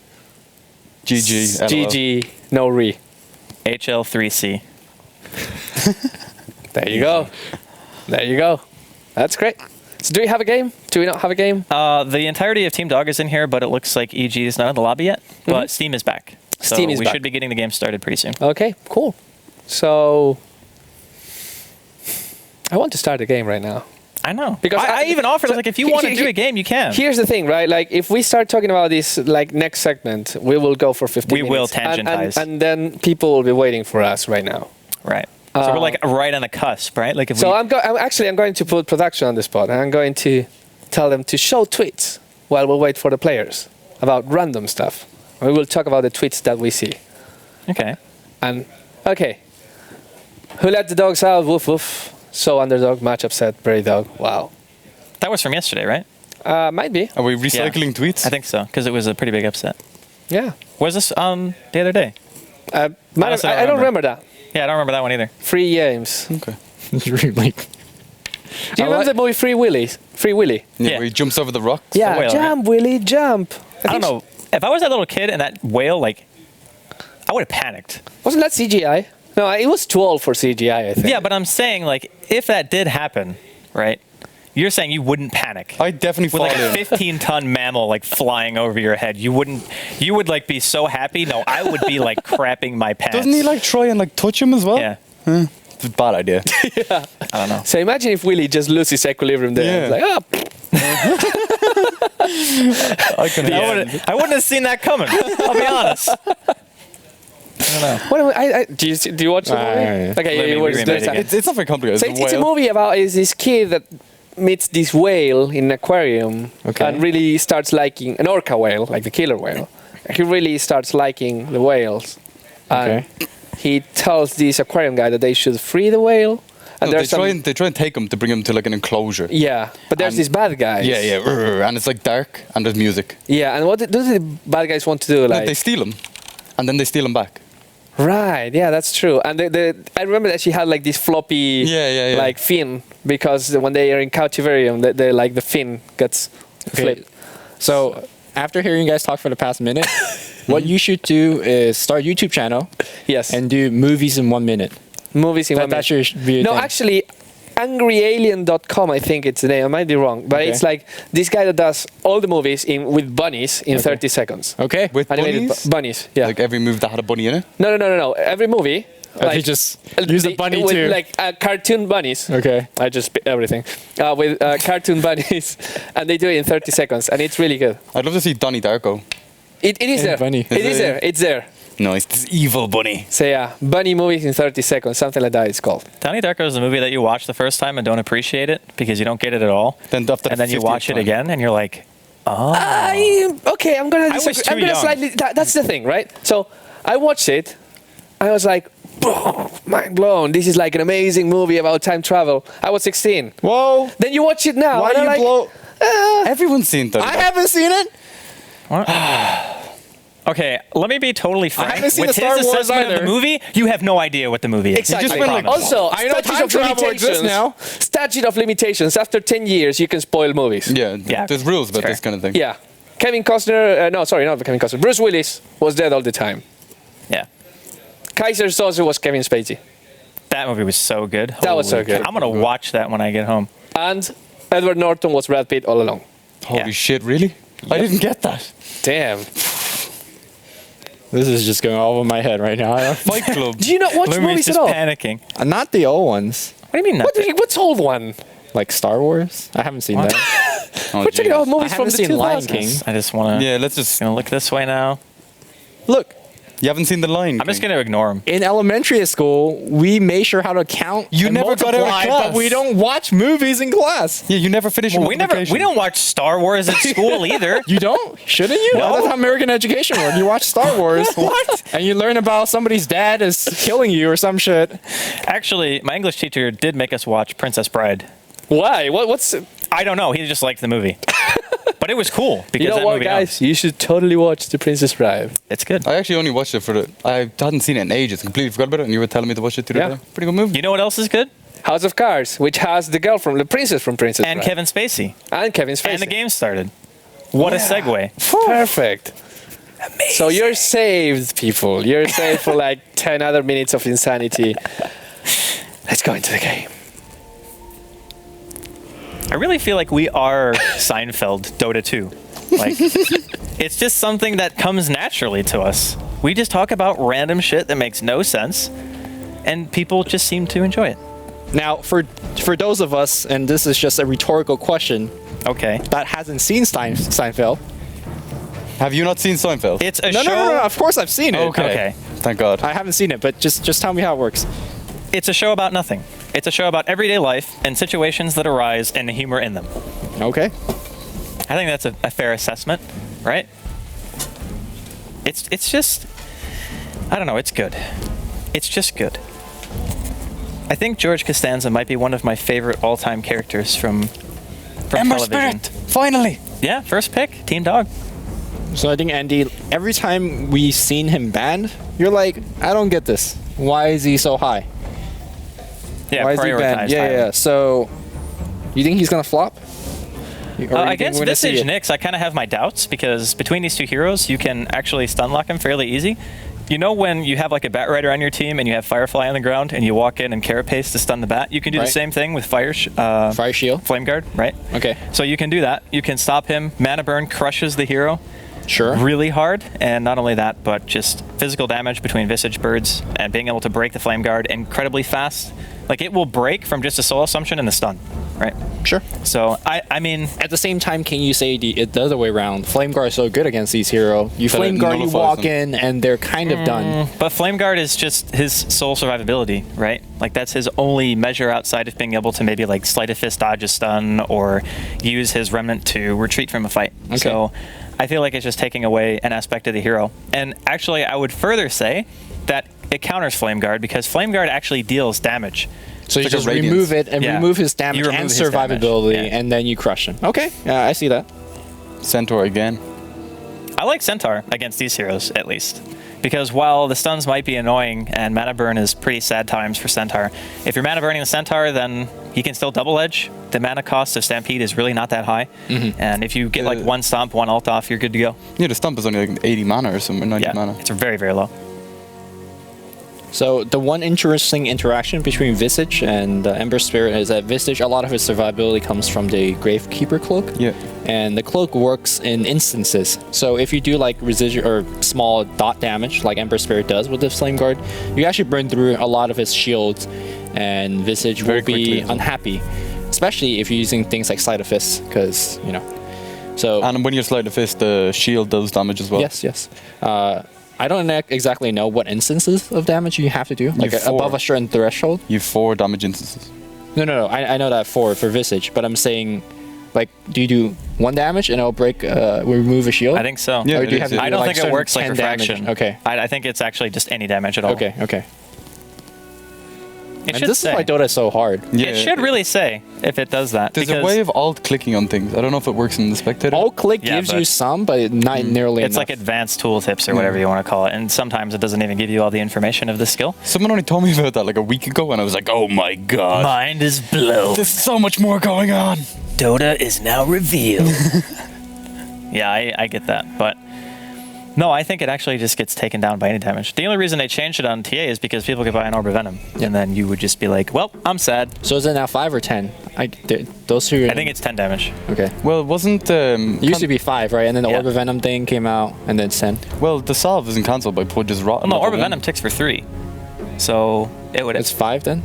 GG. LOL. GG no re. HL3C. There you go. There you go. That's great. So do we have a game? Do we not have a game? The entirety of Team Dog is in here, but it looks like EG is not in the lobby yet. But Steam is back. So Steam is we back. should be getting the game started pretty soon. Okay, cool. So I want to start a game right now. I know. Because I even offered, like, if you want to do a game, you can. Here's the thing, right? Like, if we start talking about this, like, next segment, we will go for 15 We will minutes. tangentize. And then people will be waiting for us right now. Right. So we're like right on the cusp, right? Like if So we, I'm going to put production on the spot, and I'm going to tell them to show tweets while we wait for the players about random stuff. We will talk about the tweets that we see. okay. And okay, who let the dogs out? Woof woof. So underdog, much upset, very dog. Wow. That was from yesterday, right? Might be. Are we recycling tweets? I think so, because it was a pretty big upset. Yeah. Was this the other day? Honestly, I don't remember that. Yeah, I don't remember that one either. Free games. Okay. DreamLeague. Do you remember the movie Free Willy? Free Willy. Yeah, Yeah. where he jumps over the rocks. Yeah, whale, jump, Willy, jump. I don't know. If I was that little kid and that whale, like, I would have panicked. Wasn't that CGI? No, it was too old for CGI, I think. Yeah, but I'm saying, like, if that did happen, right? You're saying you wouldn't panic. I definitely With fall like a in. 15-ton mammal like flying over your head, you would like be so happy. No, I would be like crapping my pants. Doesn't he like try and like touch him as well? Yeah, It's a bad idea. I don't know. So imagine if Willy just loses equilibrium there. Yeah. It's like, I can I wouldn't have seen that coming. I'll be honest. I don't know. do you watch the movie? yeah. Okay, Let me you watch remake this it time. again. It's not very complicated. So it's a movie about is this kid that meets this whale in an aquarium Okay. and really starts liking an orca whale, like the killer whale. He really starts liking the whales. And Okay. he tells this aquarium guy that they should free the whale. And No, there's they try and take him to bring him to like an enclosure. yeah, but there's And- this bad guy. Yeah. And it's like dark and there's music. Yeah, and what do the bad guys want to do? No, Like, they steal him. And then they steal him back. right, yeah, that's true. And I remember that she had like this floppy, Yeah. like fin, because when they are in Cautivarium, they like the fin gets flipped. So after hearing you guys talk for the past minute, what you should do is start a YouTube channel Yes, and do movies in 1 minute. movies in one That minute. should be a No, thing. actually, angryalien.com, I think it's the name. I might be wrong, but Okay. it's like this guy that does all the movies with bunnies in 30 seconds. Okay. With Animated bunnies? bunnies, yeah. Like every move that had a bunny in it. No. Every movie. He just use the bunny with, too. like cartoon bunnies. Okay. I just spit everything with cartoon bunnies, and they do it in 30 seconds, and it's really good. I'd love to see Donnie Darko. It is Yeah, there. bunny. It Is is it? there. It's there. No, it's this evil bunny. So yeah, bunny movies in 30 seconds, something like that. It's called. Donnie Darko is a movie that you watch the first time and don't appreciate it because you don't get it at all. Then after And then you 50th watch it time. again and you're like, Okay, I'm gonna I was disagree. too I'm gonna young. slightly. That's the thing, right? So I watched it. I was like, mind blown. This is like an amazing movie about time travel. I was 16. Whoa. Then you watch it now. Why and do you I'm like, blow? Everyone's seen that. I haven't seen it. okay, let me be totally frank. haven't seen With the Star his Wars assessment of either. the movie, you have no idea what the movie is. Exactly. just went like- Also, I know statute time of travel exists limitations. now. Statute of limitations. After 10 years, you can spoil movies. Yeah, There's rules about fair. this kind of thing. Yeah. Kevin Costner. No, sorry, not Kevin Costner. Bruce Willis was dead all the time. Yeah. Kaiser Soze was Kevin Spacey. That movie was so good. That was so Holy good. cow. I'm going to watch that when I get home. And Edward Norton was Brad Pitt all along. Holy Yeah. shit, really? I didn't get that. Damn. This is just going all over my head right now. Fight Club. Do you not watch Lumi's movies just at all? panicking. Not the old ones, What do you mean? Not? What's old one? like Star Wars. I haven't seen that. Oh, We're talking about Jesus. movies I from haven't the seen 2000s. Lion King. I just want to. Yeah, let's just. Gonna look this way now. Look, You haven't seen The Lion I'm just King? gonna ignore him. in elementary school, we made sure how to count. You and never got out of multiply, class. but we don't watch movies in class. Yeah, you never finished Well, your we multiplication. don't watch Star Wars at school either. You don't? Shouldn't you? No. That's how American education works. You watch Star Wars. What? And you learn about somebody's dad is killing you or some shit. Actually, my English teacher did make us watch Princess Bride. Why? What's? I don't know. He just liked the movie. But it was cool because You know that what, movie guys? You should totally watch The Princess Bride. it's good. I actually only watched it for the. I hadn't seen it in ages. Completely forgot about it, and you were telling me to watch it the other Yeah. day. Pretty good movie. You know what else is good? House of Cards, which has the girl from the princess from Princess And Bride. Kevin Spacey. And Kevin Spacey. And the game started. What a segue. Perfect. So you're saved, people. You're saved for like 10 other minutes of insanity. Let's go into the game. I really feel like we are Seinfeld Dota 2. Like, it's just something that comes naturally to us. We just talk about random shit that makes no sense, and people just seem to enjoy it. Now, for those of us, and this is just a rhetorical question, Okay. that hasn't seen Seinfeld. Have you not seen Seinfeld? It's a No, show. no. Of course, I've seen it. Okay. Thank God. I haven't seen it, but just tell me how it works. It's a show about nothing. It's a show about everyday life and situations that arise and the humor in them. Okay. I think that's a fair assessment, right? It's just, I don't know, it's good. It's just good. I think George Costanza might be one of my favorite all-time characters from Ember television. Spirit, finally. Yeah, first pick, Team Dog. So I think, Andy, every time we've seen him banned, you're like, I don't get this. Why is he so high? Yeah, Why is he banned? prioritized Yeah, highly. yeah. So, you think he's gonna flop? Or you think Against we're gonna see Visage it? Nyx, I kind of have my doubts because between these two heroes, you can actually stun lock him fairly easy. You know when you have like a Bat Rider on your team and you have Firefly on the ground and you walk in and Carapace to stun the Bat? You can do Right. the same thing with Fire Shield? Flame Guard, right? Okay. So you can do that. You can stop him. Mana Burn crushes the hero Sure. really hard, and not only that, but just physical damage between Visage Birds and being able to break the Flame Guard incredibly fast. Like it will break from just a Soul Assumption and the stun, right? Sure. So I mean, At the same time, can you say the other way around? Flame Guard is so good against these heroes. You That Flame it Guard, you nullifies walk them. in, and they're kind of done. but Flame Guard is just his soul survivability, right? Like that's his only measure outside of being able to maybe like Sleight of Fist dodge a stun or use his Remnant to retreat from a fight. Okay. So I feel like it's just taking away an aspect of the hero. And actually, I would further say that it counters Flame Guard because Flame Guard actually deals damage. So you like a just radiance. remove it and Yeah. remove his damage You remove and his damage, survivability, yeah. and then you crush him. Okay, yeah, I see that. Centaur again. I like Centaur against these heroes, at least. Because while the stuns might be annoying and mana burn is pretty sad times for Centaur, if you're mana burning the Centaur, then he can still double edge. The mana cost of Stampede is really not that high. And if you get like one stomp, one ult off, you're good to go. Yeah, the stump is only like 80 mana or something, 90 Yeah, mana. it's very, very low. So the one interesting interaction between Visage and Ember Spirit is that Visage, a lot of his survivability comes from the Gravekeeper cloak. Yeah. And the cloak works in instances. So if you do like residual or small dot damage, like Ember Spirit does with the Flame Guard, you actually burn through a lot of his shields, and Visage Very will be quickly as well. unhappy, especially if you're using things like Sleight of Fist, because So And when you're Sleight of Fist, the shield does damage as well. yes. I don't exactly know what instances of damage you have to do, like have 4. above a certain threshold. You have 4 damage instances. No. I know that for Visage, but I'm saying, like, do you do 1 damage and it'll break, remove a shield? I think so. Yeah, Or it do you is, have to yeah. do I don't like think it certain works like 10 damage? refraction. Okay. I think it's actually just any damage at all. Okay. It And should this say. is why Dota is so hard. Yeah. It should really say if it does that. There's because a way of alt clicking on things. I don't know if it works in the spectator. Alt click Yeah, gives you but- some, but not nearly it's enough. like advanced tooltips or whatever you want to call it. And sometimes it doesn't even give you all the information of the skill. Someone only told me about that like a week ago, and I was like, oh my god. Mind is blown. There's so much more going on. Dota is now revealed. Yeah, I get that. But no, I think it actually just gets taken down by any damage. The only reason they changed it on TA is because people could buy an Orb of Venom. And then you would just be like, well, I'm sad. So is it now 5 or 10? Those two. I think it's 10 damage. Okay. Well, it wasn't. It used to be 5, right? And then the Yeah. Orb of Venom thing came out, and then it's 10. Well, the salve isn't cancelled by Pudge's Rot. Well, no, Orb of Venom ticks for 3. So it would. It's 5 then?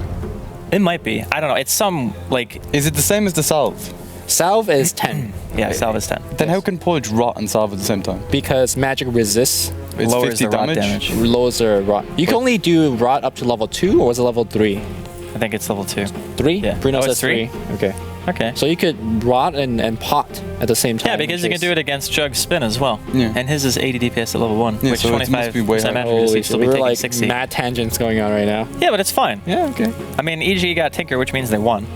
It might be. I don't know. It's some, like, Is it the same as the salve? Salve is 10. yeah, Salve is 10. Then how can Pudge Rot and salve at the same time? Because magic resists, It's Lowers 50 the rot damage. damage. lowers the rot. You can only do rot up to level 2, or was it level 3? I think it's level 2. 3? Yeah. Bruno Oh, says it's 3? 3. Okay. Okay. So you could rot and pot at the same time. Yeah, because you can do it against Jug's Spin as well. Yeah. And his is 80 DPS at level 1, Yeah, which so it must be way 25% higher. magic resist, Holy you'll still be we're taking like 60. mad tangents going on right now. Yeah, but it's fine. Yeah, okay. I mean, EG got Tinker, which means they won.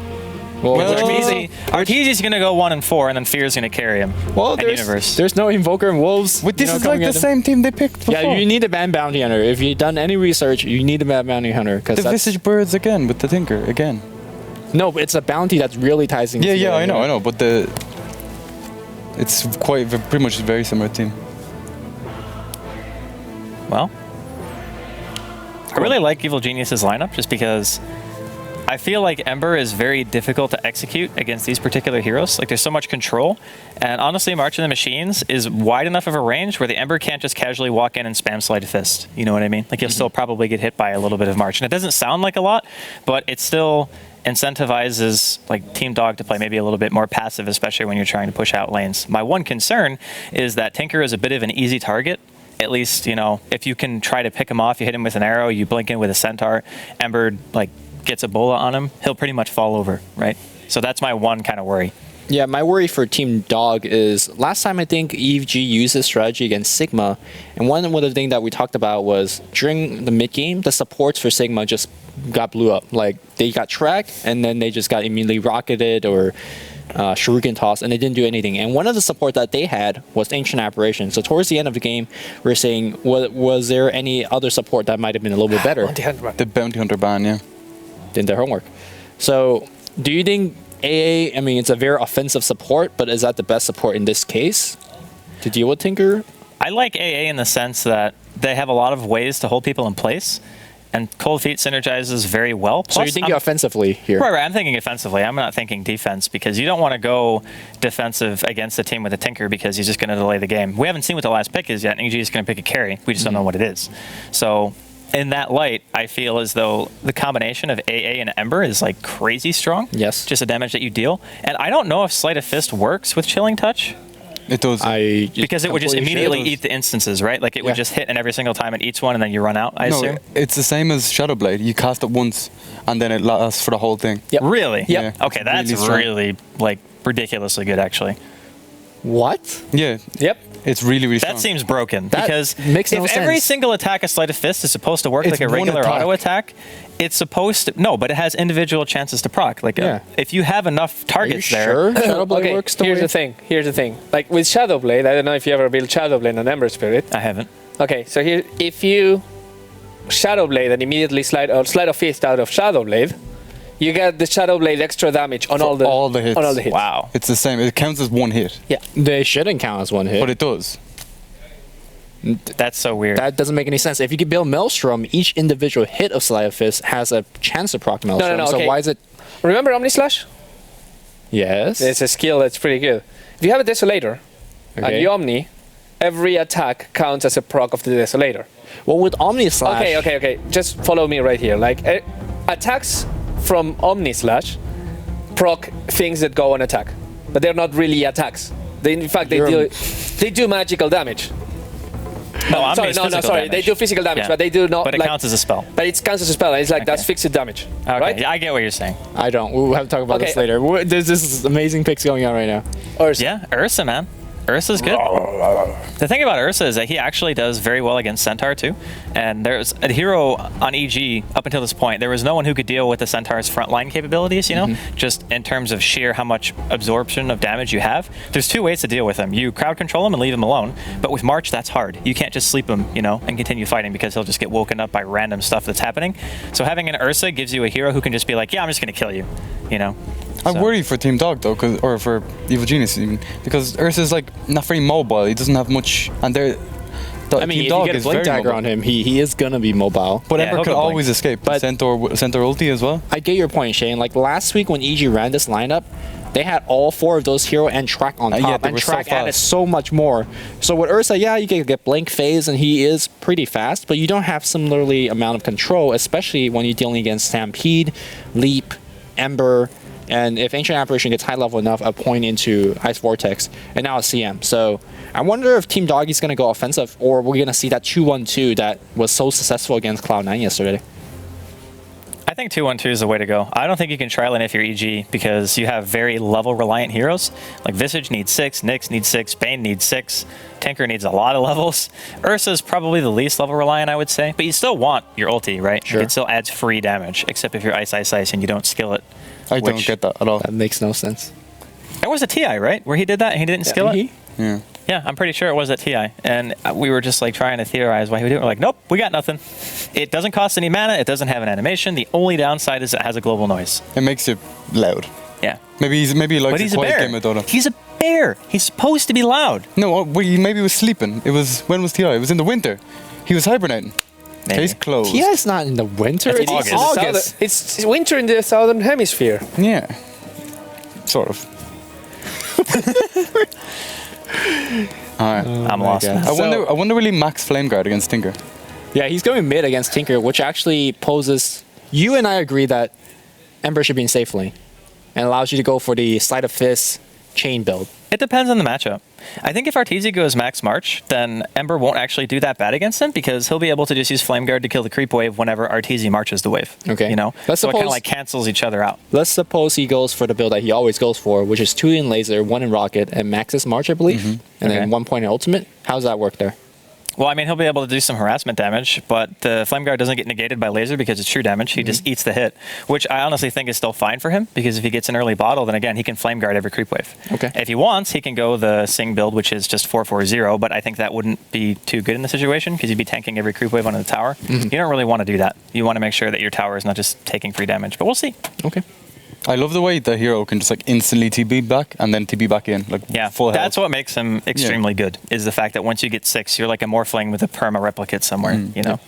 Well, Well, Arteezy's going to go 1 and 4, and then Fear's going to carry him. well and Universe. there's no Invoker and Wolves. But this you know, is like coming the at them. same team they picked before. Yeah, you need a ban bounty hunter. If you've done any research, you need a ban bounty hunter because the Visage Birds again with the Tinker again. no, it's a bounty that's really ties into. Yeah, I know, but it's pretty much a very similar team. Well, I really like Evil Genius's lineup just because I feel like Ember is very difficult to execute against these particular heroes. Like, there's so much control. And honestly, March of the Machines is wide enough of a range where the Ember can't just casually walk in and spam Sleight of Fist. You know what I mean? Like, you'll still probably get hit by a little bit of March. And it doesn't sound like a lot, but it's still incentivizes like Team Dog to play maybe a little bit more passive, especially when you're trying to push out lanes. My one concern is that Tinker is a bit of an easy target. At least, you know, if you can try to pick him off, you hit him with an arrow, you blink in with a centaur, Ember like gets a bola on him, he'll pretty much fall over, right? So that's my one kind of worry. Yeah, my worry for Team Dog is last time I think EG used this strategy against Sigma, and one of the things that we talked about was during the mid game, the supports for Sigma just got blew up. Like they got tracked and then they just got immediately rocketed or shuriken toss, and they didn't do anything. And one of the support that they had was Ancient Apparition. So towards the end of the game, we are saying, was there any other support that might have been a little bit better? The Bounty Hunter ban, yeah. Did their homework. So do you think AA, I mean, it's a very offensive support, but is that the best support in this case to deal with Tinker? I like AA in the sense that they have a lot of ways to hold people in place, and Cold Feet synergizes very well. Plus, so you're thinking offensively here? Right, I'm thinking offensively. I'm not thinking defense, because you don't want to go defensive against a team with a Tinker because he's just going to delay the game. We haven't seen what the last pick is yet, and EG is going to pick a carry. We just don't know what it is. So in that light, I feel as though the combination of AA and Ember is like crazy strong. Yes. Just the damage that you deal. And I don't know if Sleight of Fist works with Chilling Touch. It does. Because it would just immediately eat the instances, right? Like it would just hit, and every single time it eats one, and then you run out, I assume? It's the same as Shadowblade. You cast it once, and then it lasts for the whole thing. Yep. Really? Yep. Yeah. Okay, that's really like ridiculously good, actually. What? Yeah. Yep. It's really, really strong. That seems broken, That because makes no if every sense. single attack of Sleight of Fist is supposed to work It's like a one regular attack. auto attack, it's supposed to... No, but it has individual chances to proc. Like, if you have enough targets Sure? there... Shadowblade Okay, works here's the thing. Here's the thing. Like with Shadowblade, I don't know if you ever built Shadowblade on Ember Spirit. I haven't. Okay, so here, if you Shadowblade and immediately slide of Fist out of Shadowblade, you get the Shadowblade extra damage on all the hits. On all the hits. Wow. It's the same. It counts as one hit, Yeah. They shouldn't count as one hit. but it does. That's so weird. That doesn't make any sense. If you could build Maelstrom, each individual hit of Sleight of Fist has a chance to proc Maelstrom. no, So okay. why is it... Remember Omnislash? Yes. It's a skill that's pretty good. If you have a Desolator and you Omni, every attack counts as a proc of the Desolator. Well, with Omni Slash... Okay. Just follow me right here. Like attacks from Omnislash proc things that go on attack, but they're not really attacks. In fact, they do magical damage. No, Sorry. They do physical damage, but they do not. But it like, counts as a spell. But it counts as a spell, and it's like that's fixed damage, Okay, right? yeah, I get what you're saying. I don't. We'll have to talk about this Okay. later. There's this amazing picks going on right now. Or Yeah, Ursa, man. Ursa's good. The thing about Ursa is that he actually does very well against Centaur too. And there's a hero on EG up until this point. There was no one who could deal with the Centaur's frontline capabilities, you know, just in terms of sheer how much absorption of damage you have. There's two ways to deal with him. You crowd control him and leave him alone. But with March, that's hard. You can't just sleep him, you know, and continue fighting because he'll just get woken up by random stuff that's happening. So having an Ursa gives you a hero who can just be like, yeah, I'm just going to kill you, you know. I worry for Team Dog though, or for Evil Genius even, because Ursa's like not very mobile. He doesn't have much, and I mean, Team if Dog you get a is Blink very Dagger mobile. on him, he is going to be mobile. But Yeah, Ember he'll could go always Blink. escape. But- Centaur ulti as well. I get your point, Shane. Like last week when EG ran this lineup, they had all four of those hero and track on top, yeah, they and were so track added fast. so much more. So with Ursa, yeah, you can get Blink Phase, and he is pretty fast, but you don't have similarly amount of control, especially when you're dealing against Stampede, Leap, Ember, and if Ancient Apparition gets high level enough, a point into Ice Vortex, and now a CM. So I wonder if Team Doggy's going to go offensive, or we're going to see that 2-1-2 that was so successful against Cloud9 yesterday. I think 2-1-2 is the way to go. I don't think you can trial if you're EG because you have very level reliant heroes. Like Visage needs 6, Nyx needs 6, Bane needs 6, Tinker needs a lot of levels. Ursa's probably the least level reliant, I would say. But you still want your ulti, right? Sure. It still adds free damage, except if you're Ice and you don't skill it. I don't get that at all. That makes no sense. There was a TI, right? Where he did that and he didn't skill it? Yeah. Yeah, I'm pretty sure it was at TI. And we were just like trying to theorize why he would do it. We're like, nope, we got nothing. It doesn't cost any mana. It doesn't have an animation. The only downside is it has a global noise. It makes it loud. Yeah. Maybe he likes But he's a quiet bear. game of Dota. He's a bear. He's supposed to be loud. No, maybe he was sleeping. When was TI? It was in the winter. He was hibernating. Maybe. Case closed. TI is not in the winter. It's It's August. It's winter in the southern hemisphere. Yeah. Sort of. Alright. I'm lost. God. now. I wonder will he max Flame Guard against Tinker? Yeah, he's going mid against Tinker, which actually poses... You and I agree that Ember should be in safe lane, and allows you to go for the sleight of fist chain build. It depends on the matchup. I think if Arteezy goes max March, then Ember won't actually do that bad against him because he'll be able to just use Flame Guard to kill the creep wave whenever Arteezy marches the wave. Okay. You know? Let's so it kind of suppose- like cancels each other out. Let's suppose he goes for the build that he always goes for, which is 2 in laser, 1 in rocket, and maxes March, I believe, and then Okay. 1 point in ultimate. How does that work there? Well, I mean, he'll be able to do some harassment damage, but the Flame Guard doesn't get negated by laser because it's true damage. He just eats the hit, which I honestly think is still fine for him because if he gets an early bottle, then again, he can Flame Guard every creep wave. Okay. If he wants, he can go the Sing build, which is just 4-4-0, but I think that wouldn't be too good in the situation because you'd be tanking every creep wave onto the tower. You don't really want to do that. You want to make sure that your tower is not just taking free damage, but we'll see. Okay. I love the way the hero can just like instantly TB back and then TB back in, like Yeah, full that's health. what makes him extremely good, is the fact that once you get 6, you're like a Morphling with a perma replicate somewhere, you know?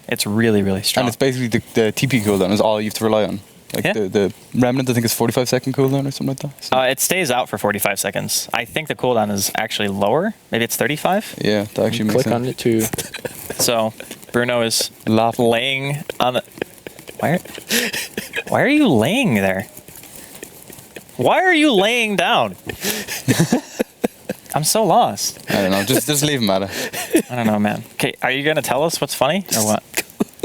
It's really, really strong. And it's basically the TP cooldown is all you have to rely on. Like Yeah. the Remnant, I think is 45-second cooldown or something like that. So, It stays out for 45 seconds. I think the cooldown is actually lower. Maybe it's 35. yeah, that actually makes Click on sense. it to. So Bruno is Laugh. laying on the... Why are you laying there? Why are you laying down? I'm so lost. I don't know. Just leave him at it. I don't know, man. Okay, are you going to tell us what's funny or what?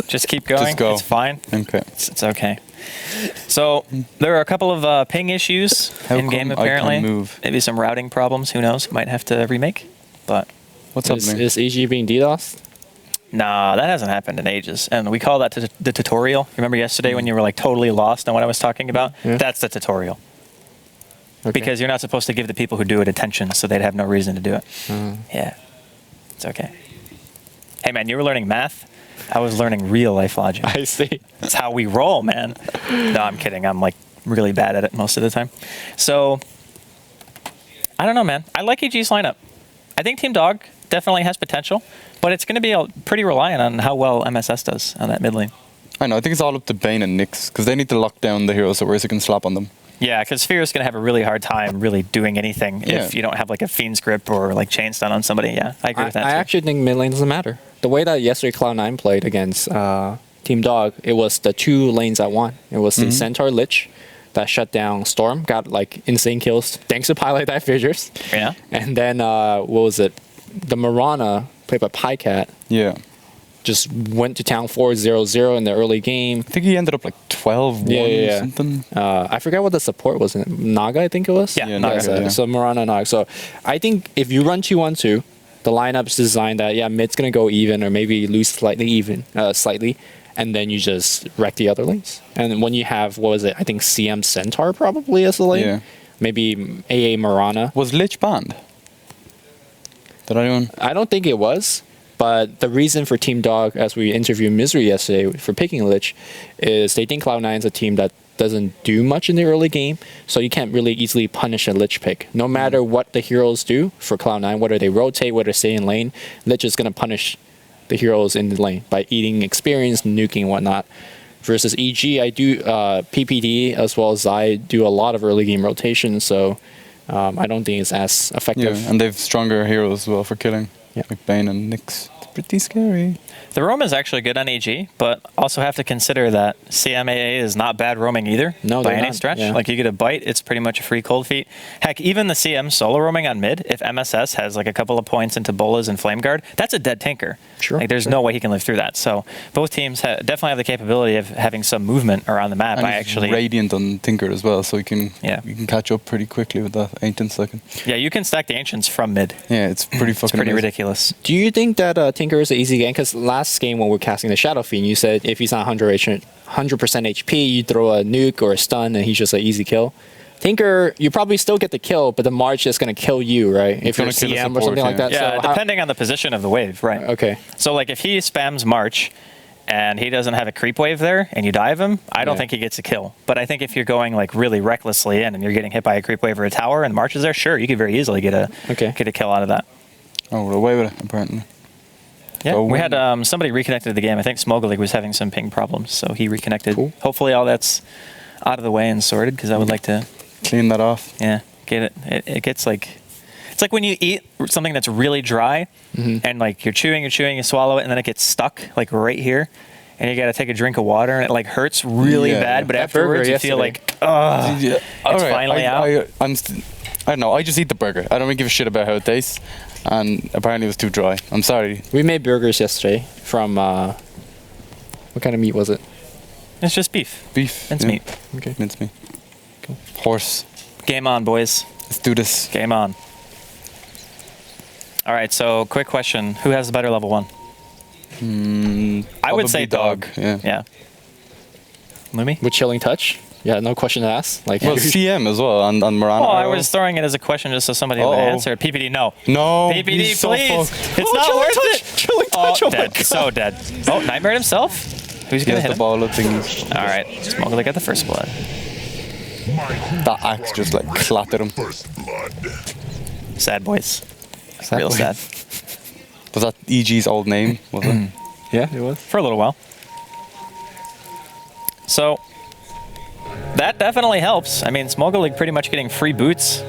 Just keep going. Just go. It's fine. Okay. It's okay. So there are a couple of ping issues How in game come I can't apparently. move? Maybe some routing problems. Who knows? Might have to remake. But What's Is, happening? is EG being DDoS? nah, that hasn't happened in ages. And we call that the tutorial. Remember yesterday when you were like totally lost on what I was talking about? Yeah. That's the tutorial. Okay. Because you're not supposed to give the people who do it attention, so they'd have no reason to do it. Uh, Yeah, it's okay. Hey man, you were learning math. I was learning real life logic. I see. That's how we roll, man. No, I'm kidding. I'm like really bad at it most of the time. So I don't know, man. I like EG's lineup. I think Team Dog definitely has potential, but it's going to be pretty reliant on how well MSS does on that mid lane. I know. I think it's all up to Bane and Nyx because they need to lock down the heroes so Orisa can slap on them. Yeah, because Sphere is going to have a really hard time really doing anything Yeah. if you don't have like a Fiend's Grip or like Chain Stun on somebody. Yeah, I agree with that I too. actually think mid lane doesn't matter. The way that yesterday Cloud9 played against Team Dog, it was the 2 lanes that won. It was the Centaur Lich that shut down Storm, got like insane kills thanks to Pilot Dive Fissures. Yeah. And then, what was it? The Mirana, played by Pycat, Yeah. just went to town 4-0-0 in the early game. I think he ended up like 12-1 Yeah. or something. I forgot what the support was. Naga, I think it was? Yeah, Naga, so, yeah. so Mirana Naga. So I think if you run 2-1-2, the lineup's designed that, yeah, mid's going to go even or maybe lose slightly, and then you just wreck the other lanes. And when you have, what was it? I think CM Centaur probably as the lane. Yeah. Maybe AA Mirana. Was Lich banned? Did anyone? I don't think it was. But the reason for Team Dog, as we interviewed Misery yesterday for picking Lich, is they think Cloud9 is a team that doesn't do much in the early game, so you can't really easily punish a Lich pick. No matter what the heroes do for Cloud9, whether they rotate, whether they stay in lane, Lich is going to punish the heroes in the lane by eating experience, nuking, and whatnot. Versus EG, I do PPD as well as I do a lot of early game rotation, so I don't think it's as Yeah, effective. and they've stronger heroes as well for killing. Yeah. Like Bane and Nyx. It's pretty scary. The roam is actually good on EG, but also have to consider that CMAA is not bad roaming either No, by they're any not, stretch. yeah. Like you get a bite, it's pretty much a free cold feet. Heck, even the CM solo roaming on mid, if MSS has like a couple of points into Bolas and Flame Guard, that's a dead tanker. Sure, Like there's sure. no way he can live through that. So both teams definitely have the capability of having some movement around the map. And I he's actually, Radiant on Tinker as well, so you can catch up pretty quickly with that Ancient second. yeah, you can stack the Ancients from mid. Yeah, it's pretty fucking It's pretty amazing. ridiculous. Do you think that Tinker is an easy game? Because last game when we were casting the Shadow Fiend, you said if he's not 100% HP, you throw a nuke or a stun and he's just an easy kill. Tinker, you probably still get the kill, but the March is going to kill you, right? If you're gonna kill the CM or support, something like yeah. that. Yeah, so how- depending on the position of the wave, right? Okay. So like if he spams March and he doesn't have a creep wave there and you dive him, I don't Yeah. think he gets a kill. But I think if you're going like really recklessly in and you're getting hit by a creep wave or a tower and March is there, sure, you could very easily get a kill out of that. Oh, we're away with it, apparently. Yeah, So we had somebody reconnected the game. I think Smogelig was having some ping problems, so he reconnected. Cool. Hopefully all that's out of the way and sorted because I would like to, Clean that off. get it. It gets like, it's like when you eat something that's really dry and like you're chewing, you swallow it, and then it gets stuck like right here. and you got to take a drink of water, and it like hurts really Yeah. bad. But That afterwards, burger you feel yesterday. like, ugh, Yeah. it's finally out. I don't know. I just eat the burger. I don't really give a shit about how it tastes. And apparently it was too dry. I'm sorry. We made burgers yesterday from what kind of meat was it? It's just beef. Beef. Mince meat. Okay. Mince meat. Horse. Game on, boys. Let's do this. Game on. All right, so quick question. Who has the better level 1? I would say Probably dog. Yeah. Yeah. Lumi? With chilling touch. Yeah, no question to ask. Like, Well, CM as well on Morano. Oh, I was throwing it as a question just so somebody would Uh-oh. answer. PPD, no. No. PPD, he's so please. fucked. It's Oh, not chilling worth touch, it. chilling touch, oh my dead. God. So dead. Oh, Nightmare himself? Who's He going to has hit the him? ball of things. All right. Smoggle got the first blood. That axe just like clattered him. Sad boys. Sad Real boy. sad. Was that EG's old name? Was it? yeah, it was. For a little while. So, that definitely helps. I mean, Smoggle League pretty much getting free boots.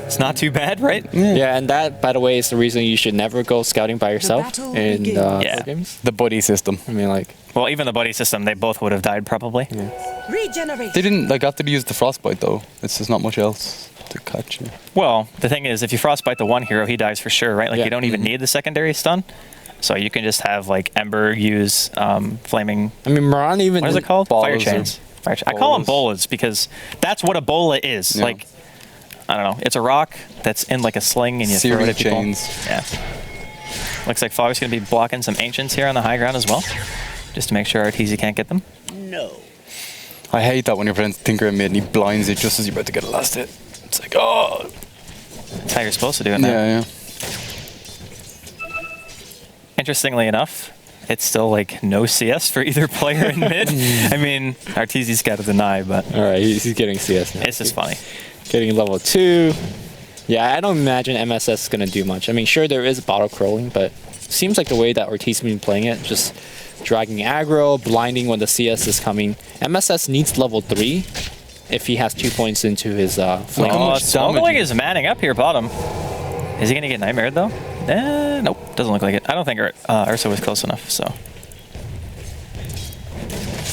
It's not too bad, right? Yeah, and that, by the way, is the reason you should never go scouting by yourself battle in begins. Yeah. pro games. The buddy system. I mean, like, Well, even the buddy system, they both would have died probably. Regenerate. They didn't like after they used the frostbite though. It's just not much else to catch you. Well, the thing is, if you frostbite the one hero, he dies for sure, right? Like, Yeah. you don't even need the secondary stun. So you can just have, like, Ember use flaming... I mean, Moran even. What is it called? Fire Bolas or- chains. I call them Bolas. bolas because that's what a bola is. Yeah. Like, I don't know. It's a rock that's in, like, a sling and you throw it Series at people. chains. Yeah. Looks like Fog's going to be blocking some Ancients here on the high ground as well, just to make sure Arteezy can't get them. I hate that when your friend's tinkering mid and he blinds it just as you're about to get a last hit. It's like, oh. That's how you're supposed to do it now. Yeah, yeah. Interestingly enough, it's still like no CS for either player in mid. I mean, Arteezy's got to deny, but All right, he's getting CS now. it's just funny. Getting level 2. Yeah, I don't imagine MSS is going to do much. I mean, sure, there is bottle crawling, but seems like the way that Ortiz has been playing it, just dragging aggro, blinding when the CS is coming. MSS needs level 3 if he has 2 points into his flame. how Oh, much damage Smoggling he- is manning up here bottom. Is he going to get Nightmared though? Nope, doesn't look like it. I don't think Ursa was close enough, so.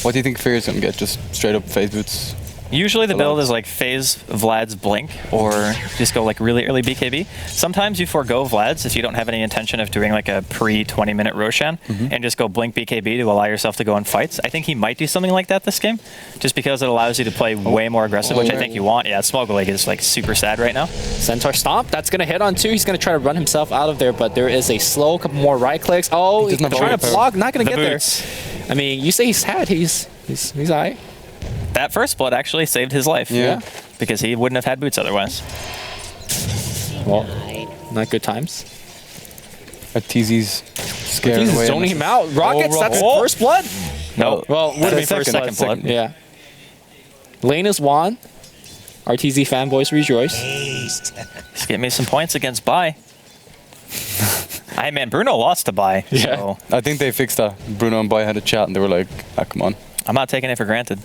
What do you think Fear's gonna get? Just straight up phase boots? Usually the build Vlad. is like phase Vlad's Blink or just go like really early BKB. Sometimes you forego Vlad's if you don't have any intention of doing like a pre-20-minute Roshan and just go Blink BKB to allow yourself to go in fights. I think he might do something like that this game just because it allows you to play way more aggressive, which I think you want. Yeah, Smoggle League is like super sad right now. Centaur Stomp, that's going to hit on 2. He's going to try to run himself out of there, but there is a slow, couple more right clicks. Oh, He he's doesn't have trying to power. block, not going to The get boots. there. I mean, you say he's sad, he's all right. That first blood actually saved his life. Yeah. Because he wouldn't have had boots otherwise. Well, not good times. Arteezy's scared He's away. zoning him out. Rockets, that's Oh. first blood. No. Well, would have been Second first blood. blood. Yeah. Lane is won. RTZ fanboys rejoice. Just get me some points against Bai. I man, Bruno lost to Bai. Yeah. So I think they fixed that. Bruno and Bai had a chat and they were like, ah, come on. I'm not taking it for granted.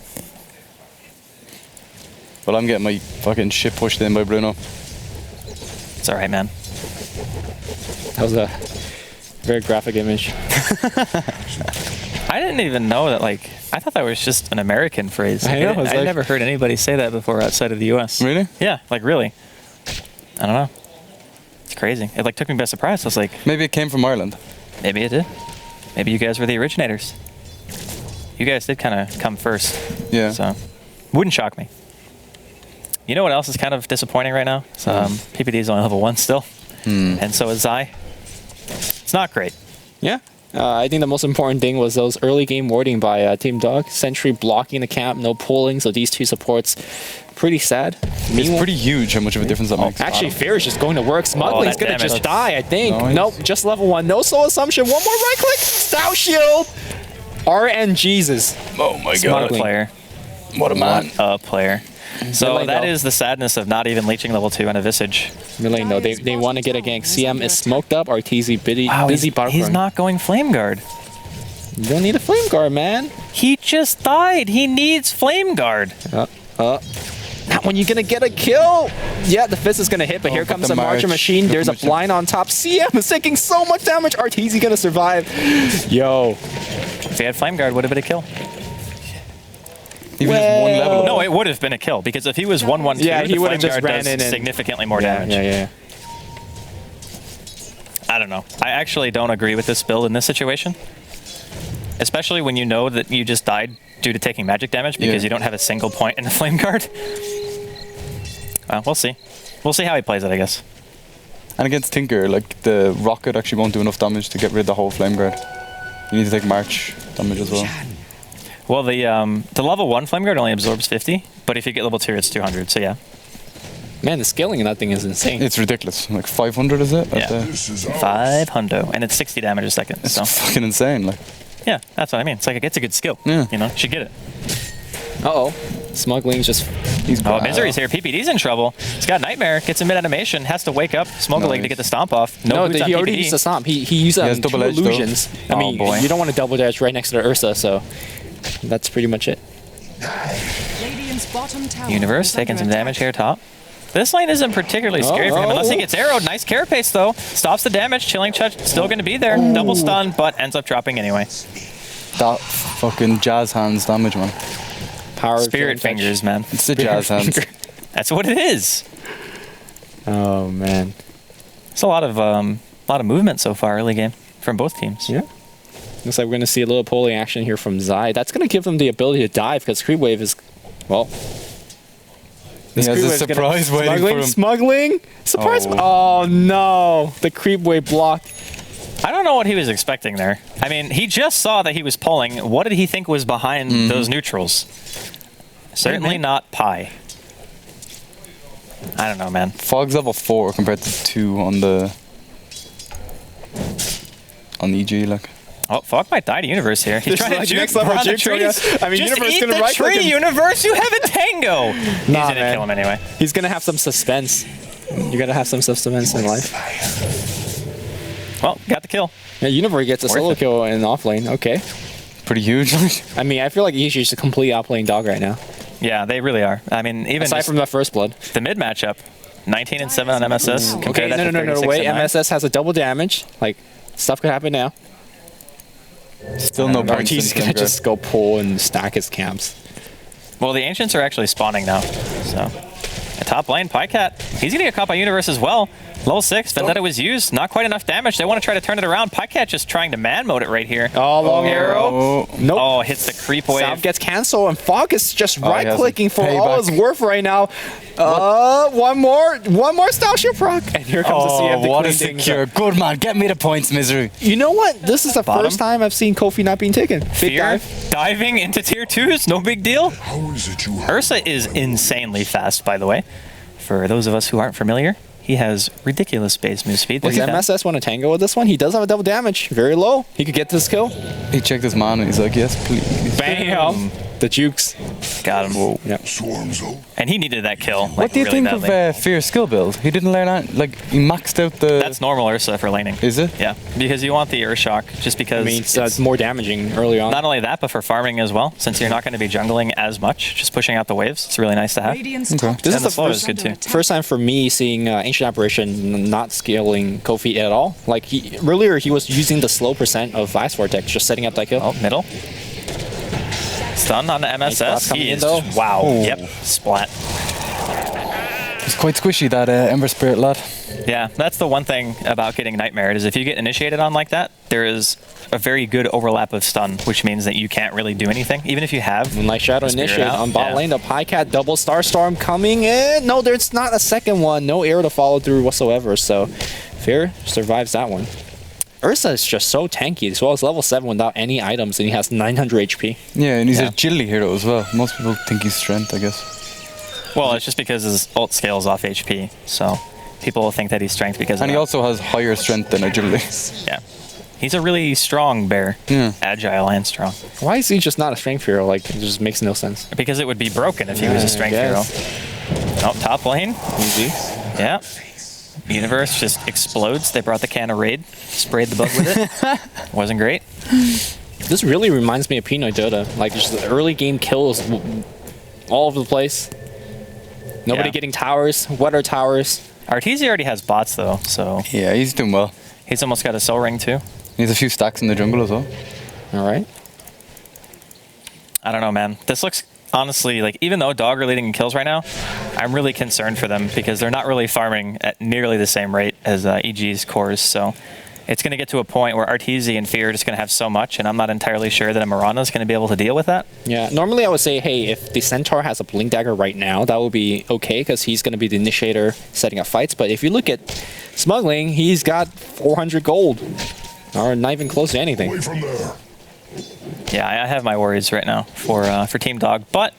Well, I'm getting my fucking shit pushed in by Bruno. It's all right, man. That was a very graphic image. I didn't even know that, like, I thought that was just an American phrase. I know, it's I like- never heard anybody say that before outside of the US. Really? Yeah, like really. I don't know. It's crazy. It like took me by surprise. I was like, Maybe it came from Ireland. maybe it did. Maybe you guys were the originators. You guys did kind of come first. Yeah. So, wouldn't shock me. You know what else is kind of disappointing right now? PPD is only level 1 still. And so is Zai. It's not great. Yeah. I think the most important thing was those early game warding by Team Dog. Sentry blocking the camp, no pulling, so these two supports, pretty sad. It's pretty huge how much of a difference that makes. Actually, Fair is just going to work. Smuggling's that going to just damage. die, I think. Nice. Nope, just level 1. No soul assumption. One more right click. Stout shield. RNGesus. Oh my What a Smuggling. player. What a man. A player. So Really, that though. is the sadness of not even leeching level 2 on a Visage. Milane, though, they want to get a gank. CM is smoked up. RTZ busy bottom he's run. not going Flame Guard. You don't need a flame guard, man. He just died. He needs Flame Guard. Not when you're gonna get a kill. Yeah, the fist is gonna hit, but here but comes the a Marcher March. machine. Look There's a at the blind on top. CM is taking so much damage. Arteezy gonna survive. Yo. If he had Flame Guard, would have been a kill. Even just one level. No, it would have been a kill because if he was 1-1-2, Yeah, he the would have Flame just Guard ran does in and significantly more damage. Yeah. I don't know. I actually don't agree with this build in this situation. Especially when you know that you just died due to taking magic damage because you don't have a single point in the Flame Guard. Well, we'll see. We'll see how he plays it, I guess. And against Tinker, like the rocket actually won't do enough damage to get rid of the whole Flame Guard. You need to take March damage as well. Well, the level 1 Flame Guard only absorbs 50, but if you get level 2, it's 200, so yeah. Man, the scaling in that thing is insane. It's ridiculous. Like 500 is it? Yeah. 500, and it's 60 damage a second. It's So fucking insane. Like. yeah, that's what I mean. It's like it's a good skill. Yeah. You know, you should get it. Uh-oh. Smuggling's just... He's Oh, bad. Misery's here. PPD's in trouble. He's got Nightmare. Gets a mid-animation. Has to wake up Smuggling to Nice. get the stomp off. No, boots on he already PPD. used the stomp. He used has two double edge, though. illusions. I Oh, mean, boy. you don't want to double dash right next to the Ursa, so that's pretty much it. Universe taking some damage here top. This lane isn't particularly scary for him unless he gets arrowed. Nice carapace though. Stops the damage. Chilling Touch still going to be there. Double stun, but ends up dropping anyway. That fucking jazz hands damage, man. Power Spirit Chilling Touch. fingers, man. It's the jazz hands. That's what it is. Oh man. It's a lot of movement so far early game from both teams. Yeah. Looks like we're going to see a little polling action here from Zai. That's going to give them the ability to dive because Creep Wave is, well. He has Creep a Wave's gonna- surprise waiting for him. Smuggling. Surprise. Oh no. The Creep Wave block. I don't know what he was expecting there. I mean, he just saw that he was pulling. What did he think was behind those neutrals? Certainly not Pi. I don't know, man. Fog's level 4 compared to 2 on the EG, like. Oh, Fog might die to Universe here. He's This trying is to like juke next level around the juke, yeah. trees. I mean, Just Universe eat gonna the right-click tree, him. Universe. You have a tango. He's Nah, gonna man. kill him anyway. He's going to have some suspense. You got to have some suspense in life. Well, got the kill. Yeah, Universe gets a Worth solo it. kill in offlane. Okay. Pretty huge. I mean, I feel like EG is a complete outplaying dog right now. Yeah, they really are. I mean, even Aside just from the first blood. the mid matchup, 19 and 7 on MSS. Compare Okay, that to no. 36 Wait, and 9. MSS has a double damage. Like, stuff could happen now. Still no points. Arteezy's in gonna Flame Guard. just go pull and stack his camps. Well, the Ancients are actually spawning now. So, a top lane, Pycat. He's gonna get caught by Universe as well. Level 6, Vendetta was used. Not quite enough damage. They want to try to turn it around. Pycat just trying to man mode it right here. Oh, long arrow. Oh, Nope. Oh, hits the creep wave. Salve gets canceled, and Fog is just he has right-clicking a for all payback. his worth right now. One more style shield proc, and here comes the CF. what a decleaning. secure. Good man, get me the points, Misery. You know what? This is the Bottom. first time I've seen Kofi not being taken. Big Fear, dive. diving into tier 2s, no big deal. How is it you have Ursa is insanely fast, by the way. For those of us who aren't familiar, he has ridiculous base move speed. Does 30 MSS want to tango with this one? He does have a double damage. Very low. He could get this kill. He checked his mana and he's like, yes, please. Bam. The jukes. Got him. swarms of And he needed that kill. Like, What do you really think badly. of Fear's skill build? He didn't learn that. Like, he maxed out the. That's normal Ursa for laning. Is it? Yeah, because you want the Urshock just because I mean, it's more damaging early on. not only that, but for farming as well. Since you're not going to be jungling as much, just pushing out the waves, it's really nice to have. Radiant's Okay. top This is And the the slow first- is good too. First time for me seeing Ancient Apparition not scaling Kofi at all. Like earlier, he was using the slow percent of Vice Vortex, just setting up that kill. Oh, middle. Stun on the blast MSS. coming He in, is though. wow. Oh. Yep, splat. He's quite squishy, that Ember Spirit lad. Yeah, that's the one thing about getting Nightmare is if you get initiated on like that, there is a very good overlap of stun, which means that you can't really do anything, even if you have. Moonlight Shadow Spirit initiate out, on bot yeah. lane. The Pycat double Starstorm coming in. No, there's not a second one. No arrow to follow through whatsoever. So Fear survives that one. Ursa is just so tanky, as well as level 7 without any items, and he has 900 HP. Yeah, and he's Yeah. a agility hero as well. Most people think he's strength, I guess. Well, it's just because his ult scales off HP, so people will think that he's strength because of And he that. also has higher strength than agility. Yeah. He's a really strong bear. Yeah. Agile and strong. Why is he just not a strength hero? Like, it just makes no sense. Because it would be broken if he was a strength hero. Oh, top lane. Easy. Yeah. Universe just explodes. They brought the can of Raid, sprayed the bug with it. Wasn't great. This really reminds me of Pinoy Dota. Like, just the early game kills all over the place. Nobody Yeah. getting towers. What are towers? Arteezy already has bots though, so Yeah, he's doing well. he's almost got a soul ring too. He has a few stacks in the jungle as well. All right. I don't know, man. This looks honestly like, even though Dog are leading in kills right now, I'm really concerned for them because they're not really farming at nearly the same rate as EG's cores. So it's going to get to a point where Arteezy and Fear are just going to have so much, and I'm not entirely sure that a Mirana is going to be able to deal with that. Yeah. Normally, I would say, hey, if the Centaur has a Blink Dagger right now, that would be okay because he's going to be the initiator setting up fights. But if you look at Smuggling, he's got 400 gold, or not even close to anything. Away from there. Yeah, I have my worries right now for Team Dog, but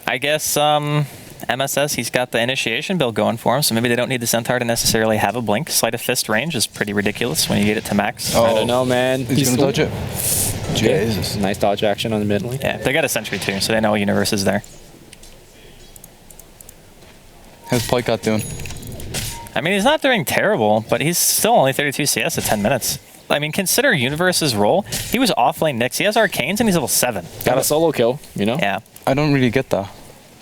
I guess MSS, he's got the initiation build going for him, so maybe they don't need the Centaur to necessarily have a blink. Sleight of Fist range is pretty ridiculous when you get it to max. I don't know, man. He's gonna dodge it. Okay. Jesus. Nice dodge action on the mid lane. Yeah, they got a sentry too, so they know Universe is there. How's Poikat doing? I mean, he's not doing terrible, but he's still only 32 CS at 10 minutes. I mean, consider Universe's role. He was offlane Nyx. He has Arcanes and he's level 7. Got a solo kill, you know? Yeah. I don't really get that.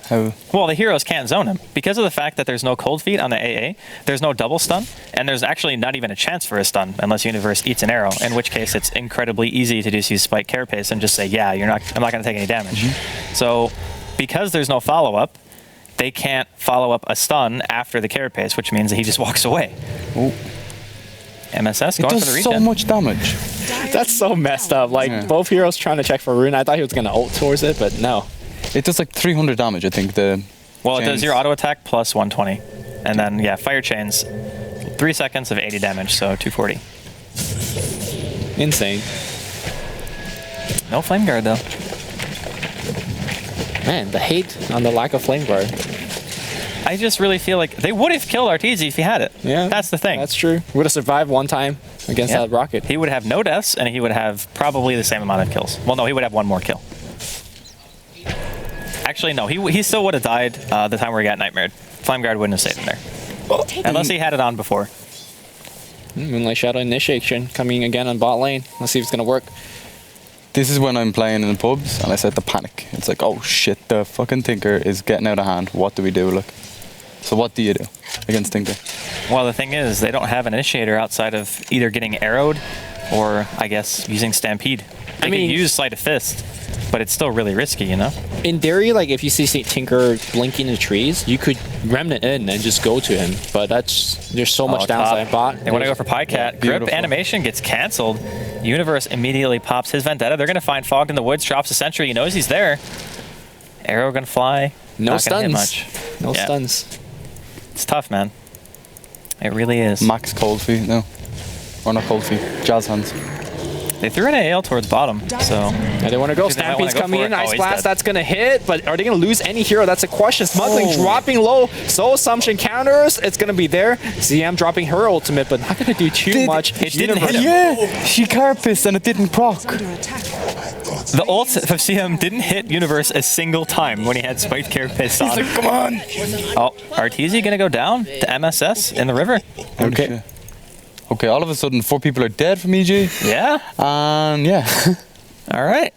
How? Well, the heroes can't zone him. Because of the fact that there's no cold feet on the AA, there's no double stun, and there's actually not even a chance for a stun unless Universe eats an arrow, in which case it's incredibly easy to just use Spike Carapace and just say, yeah, I'm not going to take any damage. So because there's no follow-up, they can't follow up a stun after the Carapace, which means that he just walks away. Oh. MSS It going for the does so regen. much damage. That's so messed up. Like, Yeah. both heroes trying to check for rune. I thought he was going to ult towards it, but no. It does like 300 damage, I think. Well, it does chains. your auto attack plus 120. And then, yeah, fire chains, 3 seconds of 80 damage, so 240. Insane. No flame guard, though. Man, the hate on the lack of flame guard. I just really feel like they would have killed Arteezy if he had it. Yeah. That's the thing. That's true. Would have survived one time against Yeah. that rocket. He would have no deaths, and he would have probably the same amount of kills. Well, no, he would have one more kill. Actually, no, he still would have died the time where he got nightmared. Flame guard wouldn't have saved him there. Unless he had it on before. Moonlight Shadow initiation coming again on bot lane. Let's see if it's going to work. This is when I'm playing in the pubs and I start to panic. It's like, oh shit, the fucking Tinker is getting out of hand. What do we do? Look. So what do you do against Tinker? Well, the thing is, they don't have an initiator outside of either getting arrowed or, I guess, using Stampede. They mean- can use Sleight of Fist, but it's still really risky, you know? In theory, like if you see Tinker blinking in the trees, you could Remnant in and just go to him. But there's so much downside bot. They want to go for Pycat. Grip beautiful. animation gets canceled. Universe immediately pops his Vendetta. They're going to find Fogged in the Woods, drops a sentry. He knows he's there. Arrow going to fly. No Not gonna hit stuns. much. No Yeah. stuns. It's tough, man. It really is. Max cold feet, no. Or not cold feet, jazz hands. They threw an AL towards bottom, so Yeah, they want to go. They might wanna Stampede's go coming for in. it. Oh, Ice he's Blast, dead. that's going to hit. But are they going to lose any hero? That's a question. Smuggling dropping low. Soul Assumption counters. It's going to be there. CM dropping her ultimate, but not going to do too much. it didn't hit him. Yeah, she carpaced and it didn't proc. The ult of CM didn't hit Universe a single time when he had Spiked Carapace on. Come on. Oh, Arteezy gonna go down to MSS in the river. Okay. Okay, all of a sudden 4 people are dead from EG. Yeah. And yeah. All right.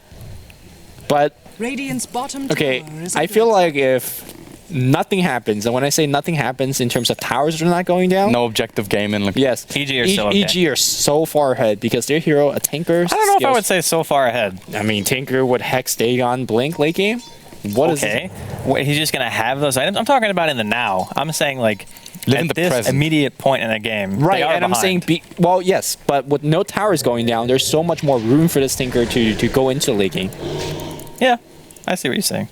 But Radiant's bottom okay, tower is I feel like if nothing happens, and when I say nothing happens in terms of towers are not going down, No objective gaming. Like, yes, EG are still okay. EG are so far ahead because their hero, a tanker. I don't know if I would say so far ahead. I mean, Tinker would Hex Dagon Blink late game. What is Okay. Wait, he's just gonna have those items. I'm talking about in the now. I'm saying like Live in at the this present. immediate point in the game. Right, they are and I'm saying, behind. well, yes, but with no towers going down, there's so much more room for this Tinker to go into late game. Yeah, I see what you're saying.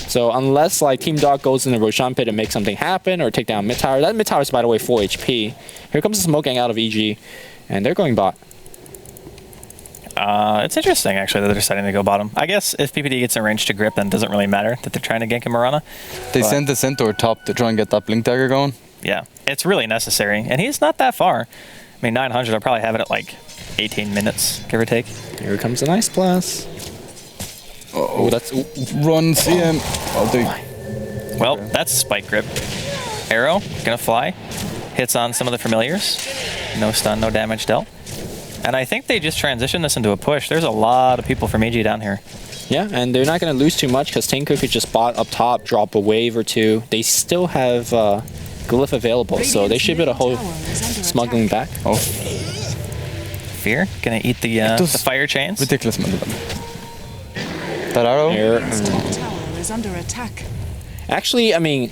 So unless like Team Dog goes in the Roshan pit and makes something happen or take down mid tower, that mid tower is by the way full HP. Here comes the smoke gang out of EG, and they're going bot. It's interesting actually that they're deciding to go bottom. I guess if PPD gets in range to grip, then it doesn't really matter that they're trying to gank a Mirana. They But- sent the Centaur top to try and get that Blink Dagger going. Yeah, it's really necessary, and he's not that far. I mean, 900. I'll probably have it at like 18 minutes, give or take. Here comes an Ice Blast. Oh, that's Run, CM. Oh, dude. Well, that's a spike grip. Arrow, gonna fly. Hits on some of the familiars. No stun, no damage dealt. And I think they just transitioned this into a push. There's a lot of people from EG down here. Yeah, and they're not going to lose too much because Tinker could just bot up top, drop a wave or two. They still have Glyph available, so they should be able to hold smuggling back. Oh, Fear gonna eat the fire chains. ridiculous amount of them. That arrow? Here. Tower is under attack. Actually, I mean,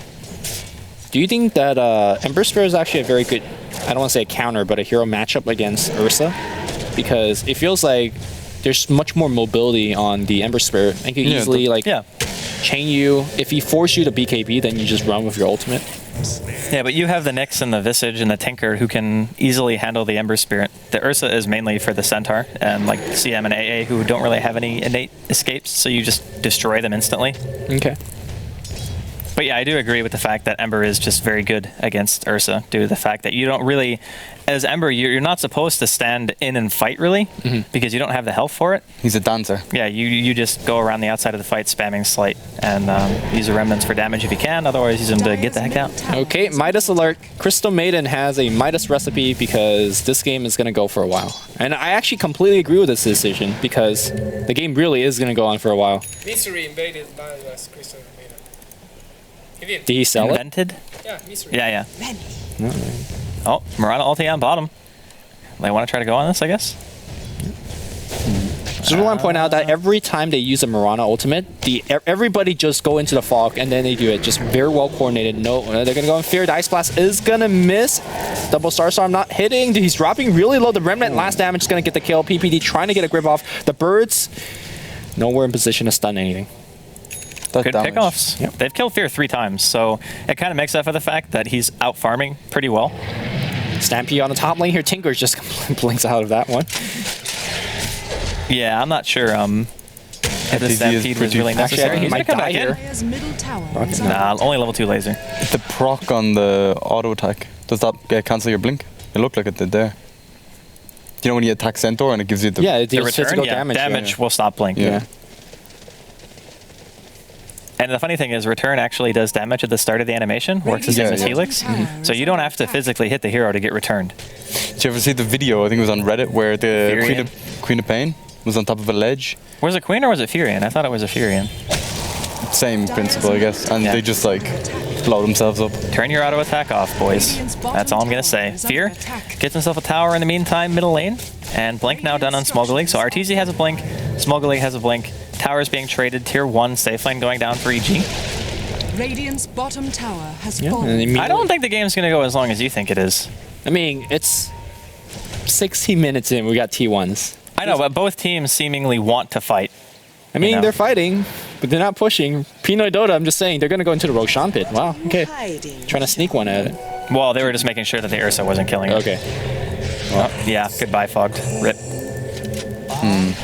do you think that Ember Spear is actually a very good, I don't want to say a counter, but a hero matchup against Ursa? Because it feels like there's much more mobility on the Ember Spear. And can easily chain you. If he force you to BKB, then you just run with your ultimate. Yeah, but you have the Nyx and the Visage and the Tinker who can easily handle the Ember Spirit. The Ursa is mainly for the Centaur and like CM and AA who don't really have any innate escapes, so you just destroy them instantly. Okay. But yeah, I do agree with the fact that Ember is just very good against Ursa due to the fact that you don't really, as Ember, you're not supposed to stand in and fight really because you don't have the health for it. He's a dancer. Yeah, you just go around the outside of the fight spamming Slight and use the remnants for damage if you can, otherwise use them to get the heck out. Okay, Midas alert. Crystal Maiden has a Midas recipe because this game is going to go for a while. And I actually completely agree with this decision because the game really is going to go on for a while. Misery invaded Midas Crystal Maiden. He did. Did he sell it? Invented? Yeah, Misery. Yeah. Oh, Murata ulti on bottom. They want to try to go on this, I guess? Just want to point out that every time they use a Mirana ultimate, everybody just go into the fog and then they do it. Just very well coordinated. No, they're gonna go in fear. The Ice Blast is gonna miss. Double Star Storm not hitting. He's dropping really low. The Remnant last damage is gonna get the kill. PPD trying to get a grip off. The Birds nowhere in position to stun anything. That Good damage. pickoffs. Yep. They've killed Fear 3 times, so it kind of makes up for the fact that he's out farming pretty well. Stampede on the top lane here. Tinker just blinks out of that one. Yeah, I'm not sure if the FTZ is Stampede was pretty- really Actually, necessary. I think he He's might gonna come die back in. here. Dire's middle tower is Nah, only level 2 laser. The proc on the auto attack, does that cancel your blink? It looked like it did there. You know when you attack Centaur and it gives you the... Yeah, it The deals return, physical yeah, damage. damage will stop blink. Yeah. And the funny thing is, return actually does damage at the start of the animation, works the same Yeah, as yeah. Helix, so you don't have to physically hit the hero to get returned. Did you ever see the video, I think it was on Reddit, where the Furion? Queen of Pain was on top of a ledge? Was it Queen or was it Furion? I thought it was a Furion. Same principle, I guess. And Yeah. they just like blow themselves up. Turn your auto attack off, boys. That's all I'm gonna say. Fear gets himself a tower in the meantime, middle lane, and Blink now done on Smoggle League. So RTZ has a Blink, Smoggle League has a Blink, towers being traded, tier 1 safe lane going down for EG. Radiant's bottom tower has Yeah, fallen. and immediately- I don't think the game's gonna go as long as you think it is. I mean, it's 60 minutes in. We got T1s. I know, but both teams seemingly want to fight. I mean, know. they're fighting, but they're not pushing. Pinoy Dota, I'm just saying, they're going to go into the Roshan pit. Wow, okay. Trying to sneak one at it. Well, they were just making sure that the Ursa wasn't killing it. Okay. Oh, yeah, goodbye, Fogged. Rip.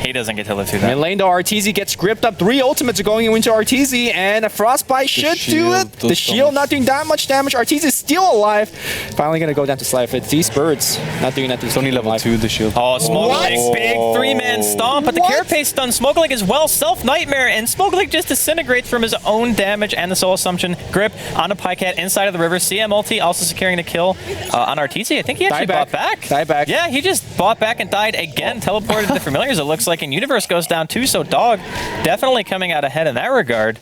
He doesn't get to live through that. Mid lane, though, RTZ gets gripped up. 3 ultimates are going into RTZ, and a Frostbite should do shield it. does The so shield much. not doing that much damage. RTZ is still alive. Finally going to go down to Slife. It's these birds not doing that to It's only level 2, the shield. Oh, Smogling, What? big 3-man stomp, but the What? Carapace stun Smogling as well, self-nightmare, and Smogling just disintegrates from his own damage and the Soul Assumption grip on a Pycat inside of the river. CM ulti also securing the kill on RTZ. I think he actually bought back. Die back. Yeah, he just bought back and died again, teleported to the Familiars, it looks like, and Universe goes down too, so Dog definitely coming out ahead in that regard.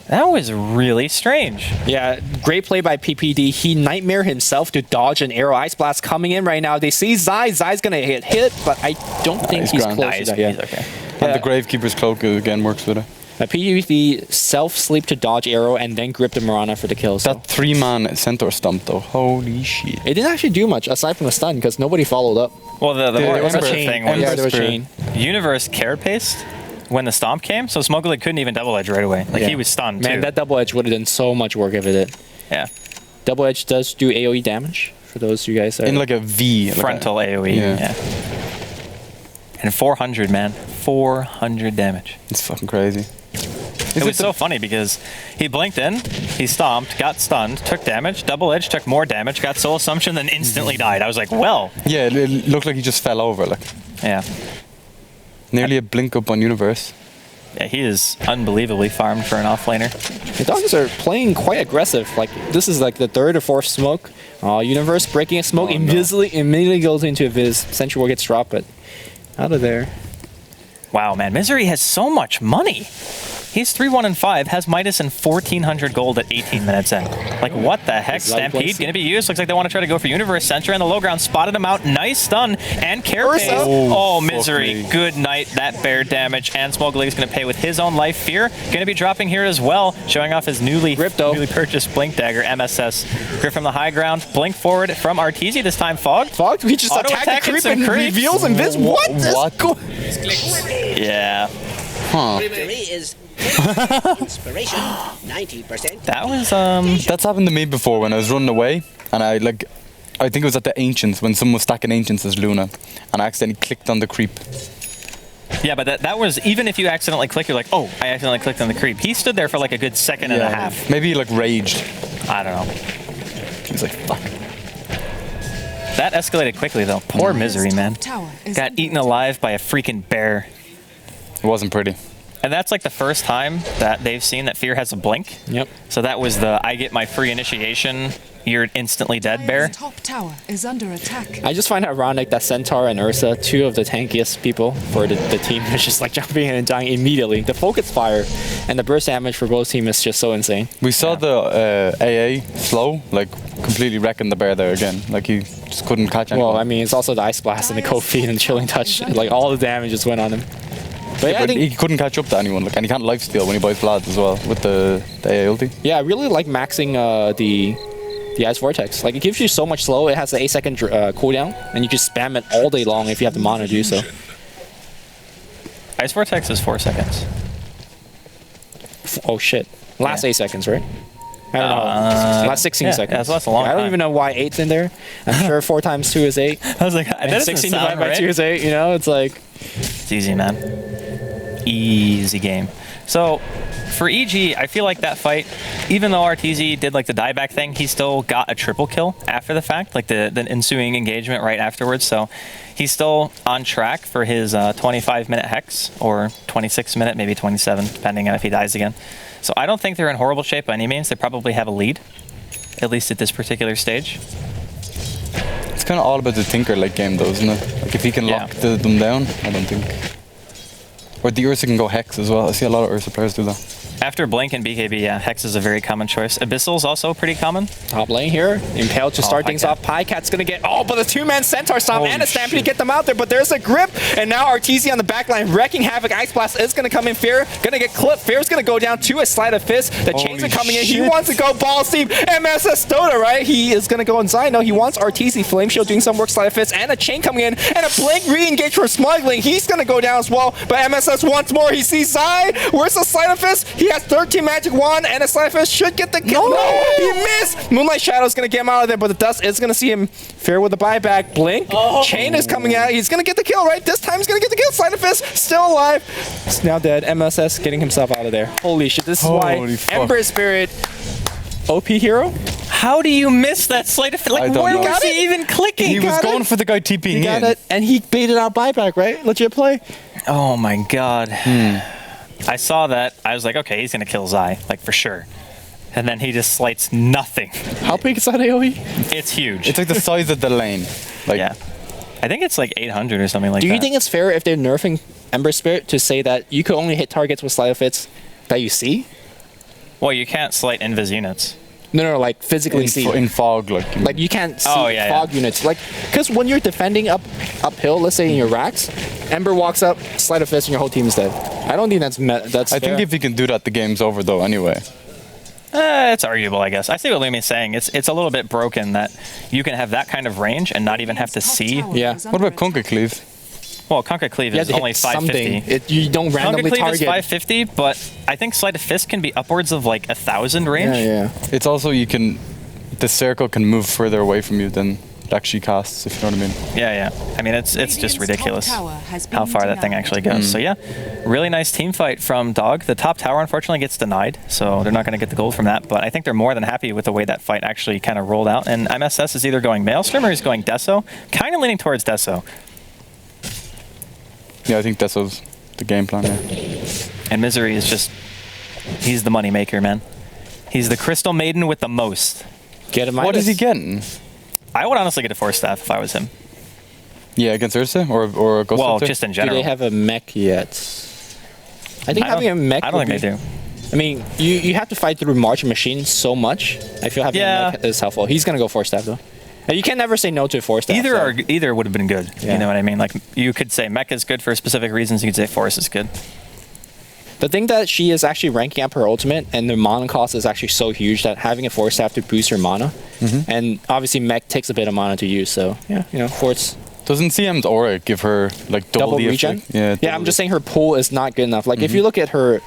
That was really strange. Yeah, great play by PPD. He nightmare himself to dodge an arrow. Ice Blast coming in right now. They see Zai. Zai's going to hit, but I don't think he's he's grand. close Nah, to he's, that. Yeah. he's okay. And the Gravekeeper's Cloak again works with it. PPD self-sleep to dodge arrow and then grip the Mirana for the kill. So. That 3-man Centaur stump though, holy shit. It didn't actually do much aside from the stun because nobody followed up. Well, the more Ember impressive chain. thing was Yeah, there was Spirit. chain. Universe Carapace when the stomp came, so Smogling couldn't even double edge right away. Like Yeah. he was stunned Man, too. that double edge would have done so much work if it did. Yeah, Double edge does do AoE damage for those of you guys that In like a V. like frontal AOE. Yeah. Yeah. And 400, man, 400 damage. It's fucking crazy. It was so funny because he blinked in, he stomped, got stunned, took damage, double edge, took more damage, got soul assumption, then instantly died. I was like, well, Yeah, it looked like he just fell over. Like yeah. nearly a blink up on Universe. Yeah, he is unbelievably farmed for an offlaner. the dogs are playing quite aggressive. Like this is like the 3rd or 4th smoke. Universe breaking a smoke, immediately goes into a Viz. Sentry War gets dropped, but out of there. Wow, man. Misery has so much money. He's 3-1-5, has Midas and 1,400 gold at 18 minutes in. Like, what the heck? Stampede going to be used. Looks like they want to try to go for Universe Center, and the low ground spotted him out. Nice stun and Carapace. Oh, Misery. Good night. That bear damage. And Smogly is going to pay with his own life. Fear going to be dropping here as well, showing off his newly purchased Blink Dagger, MSS. Grip from the high ground. Blink forward from Arteezy, this time Fog. Fog? We just attack the creep and reveals Invis. What? Yeah. Huh. Is inspiration 90%. That was That's happened to me before when I was running away, and I think it was at the Ancients when someone was stacking Ancients as Luna, and I accidentally clicked on the creep. yeah, but that was, even if you accidentally click, you're like, oh, I accidentally clicked on the creep. He stood there for like a good second and a half. Maybe he like raged. I don't know. He's like, fuck. That escalated quickly though. Poor Misery, man. Tower is Got under eaten attack. alive by a freaking bear. It wasn't pretty. And that's like the first time that they've seen that Fear has a blink. Yep. So that was the I get my free initiation, you're instantly dead bear. Dire's top tower is under attack. I just find it ironic that Centaur and Ursa, two of the tankiest people for the team, is just like jumping in and dying immediately. The focus fire and the burst damage for both teams is just so insane. We saw the AA slow, like completely wrecking the bear there again. Like he just couldn't catch anyone. Well, I mean, it's also the Ice Blast and the Cold Feet and the Chilling Touch. Like, all the damage just went on him. But yeah, I but think, he couldn't catch up to anyone, like, and he can't lifesteal when he buys Vlad as well with the AA ulti. yeah, I really like maxing the Ice Vortex. Like, it gives you so much slow. It has an 8-second cooldown, and you just spam it all day long if you have the mana to do so. Ice Vortex is 4 seconds. Oh shit! Last 8 seconds, right? I don't know. Last 16 yeah, seconds. yeah, so that's a long I don't time. even know why 8's in there. I'm sure 4 times 2 is 8. I was like, that And doesn't 16 sound divided by right. 2 is 8. You know, it's like. It's easy, man. Easy game. So for EG, I feel like that fight, even though Arteezy did like the dieback thing, he still got a triple kill after the fact, like the ensuing engagement right afterwards. So he's still on track for his 25-minute hex, or 26-minute, maybe 27, depending on if he dies again. So I don't think they're in horrible shape by any means. They probably have a lead, at least at this particular stage. It's kind of all about the Tinker like game though, isn't it? Like if he can lock them down, I don't think. Or the Ursa can go Hex as well. I see a lot of Ursa players do that. After Blink and BKB, yeah, Hex is a very common choice. Abyssal's also pretty common. Top lane here. Impale to start things off. Pycat's going to get... Oh, but the two-man Centaur Stomp and a Stampede to get them out there. But there's a grip. And now Arteezy on the back line wrecking havoc. Ice Blast is going to come in. Fear going to get clipped. Fear's going to go down to a Sleight of Fist. The chains are coming in. He wants to go Ball Steam. MSS Stoda, right? He is going to go inside. No, he wants Arteezy. Flame Shield doing some work. Sleight of Fist and a chain coming in. And a Blink re-engage for Smuggling. He's going to go down as well. But MSS once more. He sees Zai. Where's the Sleight of Fist? He has 13 magic wand, and a Sleight of Fist should get the kill. No, he missed. Moonlight Shadow's gonna get him out of there, but the dust is gonna see him. Fair with the buyback. Blink. Chain is coming out. He's gonna get the kill, right? This time he's gonna get the kill. Sleight of Fist still alive. He's now dead. MSS getting himself out of there. Holy shit! This is why Ember Spirit, OP hero. How do you miss that Sleight of Fist? Like, don't where know. was he even clicking? He was got going it. for the guy TPing He got in. it, and he baited out buyback, right? Legit play. Oh my god. I saw that. I was like, okay, he's gonna kill Zai, like for sure. And then he just slights nothing. How big is that AoE? It's huge. It's like the size of the lane. Like, yeah. I think it's like 800 or something like Do that. you think it's fair if they're nerfing Ember Spirit to say that you could only hit targets with Sleight of Fist that you see? Well, you can't slight invis units. No, like physically see. in fog, like. Like you can't see yeah, fog units. Like, because when you're defending uphill, let's say in your racks, Ember walks up, Sleight of Fist, and your whole team is dead. I don't think that's I think if he can do that, the game's over though. Anyway. It's arguable, I guess. I see what Lumi's saying. It's a little bit broken that you can have that kind of range and not even have to see. Yeah. What about Conquer Cleave? Well, Conquer Cleave You is have to only hit 550. something. You don't Conquer randomly Cleave target. is 550, but I think Sleight of Fist can be upwards of like 1,000 range. Yeah. It's also the circle can move further away from you than it actually casts, if you know what I mean. Yeah. I mean, it's just ridiculous top tower has been how far that thing denied. actually goes. So yeah, really nice team fight from Dog. The top tower unfortunately gets denied, so they're not going to get the gold from that. But I think they're more than happy with the way that fight actually kind of rolled out. And MSS is either going Maelstrom or he's going Deso. Kind of leaning towards Deso. Yeah, I think that's the game plan. Yeah. And Misery is just, he's the money maker, man. He's the Crystal Maiden with the most. Get him. What is he getting? I would honestly get a Force Staff if I was him. Yeah, against Ursa or Ghost Well, Scepter? just in Do general. they have a mech yet? I think having a mech. I don't would think they be- do. I mean, you have to fight through March Machine so much. I feel having Yeah. a mech is helpful. He's gonna go 4-staff though. And you can never say no to a 4-staff. Either would have been good. Yeah. You know what I mean? Like you could say mech is good for specific reasons. You could say force is good. The thing that she is actually ranking up her ultimate, and the mana cost is actually so huge that having a 4-staff to boost her mana, and obviously mech takes a bit of mana to use. So yeah, force. Doesn't CM's aura give her like double the regen. effect? Yeah. Yeah, I'm just saying her pull is not good enough. Like if you look at her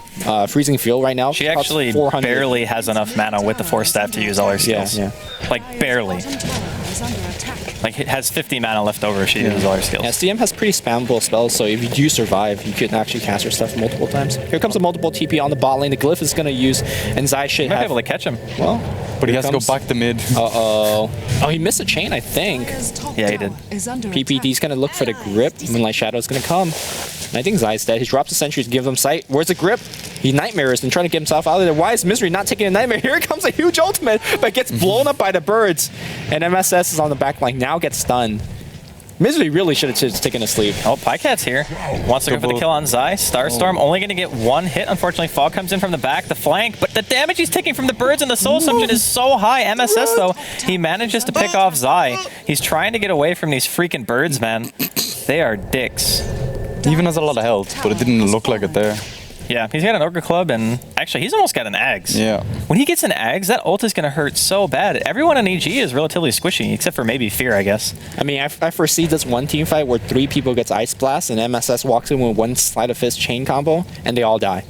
freezing field right now, She costs actually 400. barely has enough mana with the force staff to use all her Yeah, skills. yeah. Like barely. Bottom tower is under attack. Like it has 50 mana left over if she uses all her skills. Yeah, CM has pretty spammable spells, so if you do survive, you can actually cast her stuff multiple times. Here comes a multiple TP on the bot lane. The Glyph is going to use, and Zai should You might be have... able to catch him. Well, But he here has to comes- go back to mid. Uh-oh. Oh, he missed a chain, I think. Dire's top Yeah, he did. tower is under PPD's attack. going to look for the grip. Moonlight Shadow's going to come. And I think Zai's dead. He drops the sentry to give them sight. Where's the grip? He nightmares and trying to get himself out of there. Why is Misery not taking a nightmare? Here comes a huge ultimate, but gets blown up by the birds. And MSS is on the back line. Now gets stunned. Misery really should have just taken a sleep. Oh, Pycat's here. Wants to go for the Double. kill on Zai. Starstorm only going to get one hit. Unfortunately, Fog comes in from the back, the flank, but the damage he's taking from the birds and the soul assumption is so high. MSS, though, he manages to pick off Zai. He's trying to get away from these freaking birds, man. They are dicks. He even has a lot of health, but it didn't look like it there. Yeah, he's got an Ogre Club, and actually, he's almost got an Ags. Yeah. When he gets an Ags, that ult is going to hurt so bad. Everyone in EG is relatively squishy, except for maybe Fear, I guess. I mean, I foresee this one team fight where 3 people gets Ice Blast and MSS walks in with one Sleight of Fist chain combo and they all die.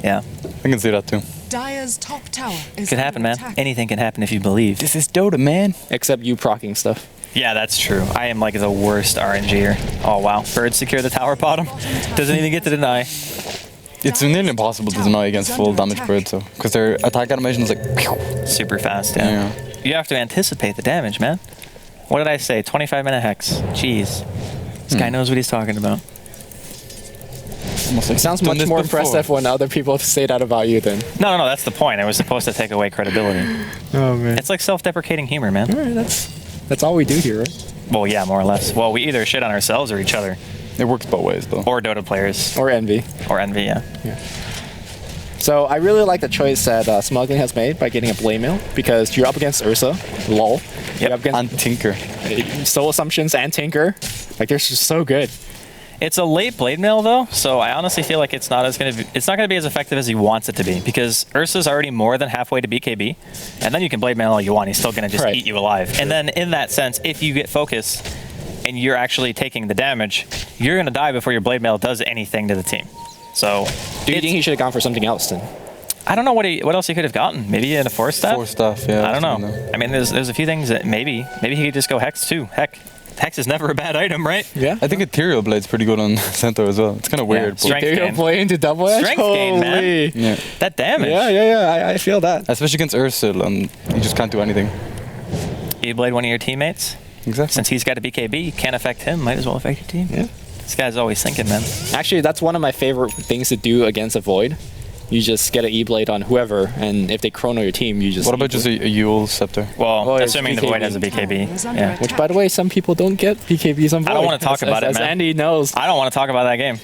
Yeah, I can see that too. Dire's top tower is could happen, under man. attack. Anything can happen if you believe. This is Dota, man. Except you procking stuff. Yeah, that's true. I am like the worst RNGer. Oh, wow. Birds secure the tower bottom. Doesn't even get to deny. It's nearly impossible to deny against full damage birds, though, because their attack animation is like. Pew. Super fast, yeah. You have to anticipate the damage, man. What did I say? 25-minute hex. Jeez. This guy knows what he's talking about. Almost like It sounds done much this more before. impressive when other people say that about you then. No, that's the point. I was supposed to take away credibility. Oh man. It's like self-deprecating humor, man. Alright, that's all we do here, right? Well, yeah, more or less. Well, we either shit on ourselves or each other. It works both ways, though. Or Dota players. Or envy. Or envy, yeah. So I really like the choice that Smuggling has made by getting a Blade Mail because you're up against Ursa, lol. You're up And against Tinker. Soul Assumptions and Tinker. Like they're just so good. It's a late blade mail though, so I honestly feel like it's not gonna be as effective as he wants it to be because Ursa's already more than halfway to BKB, and then you can blade mail all you want. He's still gonna just Right. eat you alive. And then in that sense, if you get focused and you're actually taking the damage, you're gonna die before your blade mail does anything to the team. So Do you it's- think he should have gone for something else then? I don't know what else he could have gotten. Maybe in a force staff. Force staff, yeah. I don't know. something. I mean, there's a few things that maybe he could just go hex too. Heck, hex is never a bad item, right? Yeah. I think Ethereal Blade's pretty good on Centaur as well. It's kind of weird. but strength Ethereal gain. Blade into double edge? Strength gain, man. Holy. yeah. That damage. Yeah, I feel that. Especially against Ursul, and you just can't do anything. You blade one of your teammates. Exactly. Since he's got a BKB, can't affect him. Might as well affect your team. Yeah. This guy's always thinking, man. Actually, that's one of my favorite things to do against a Void. You just get an E-Blade on whoever, and if they chrono your team, you just... What about just a Yule Scepter? Well, Oh, it's assuming the BKB. Void has a BKB. Yeah. Which, by the way, some people don't get BKBs on Void. I don't wanna talk about it, as man. Andy knows. I don't want to talk about that game.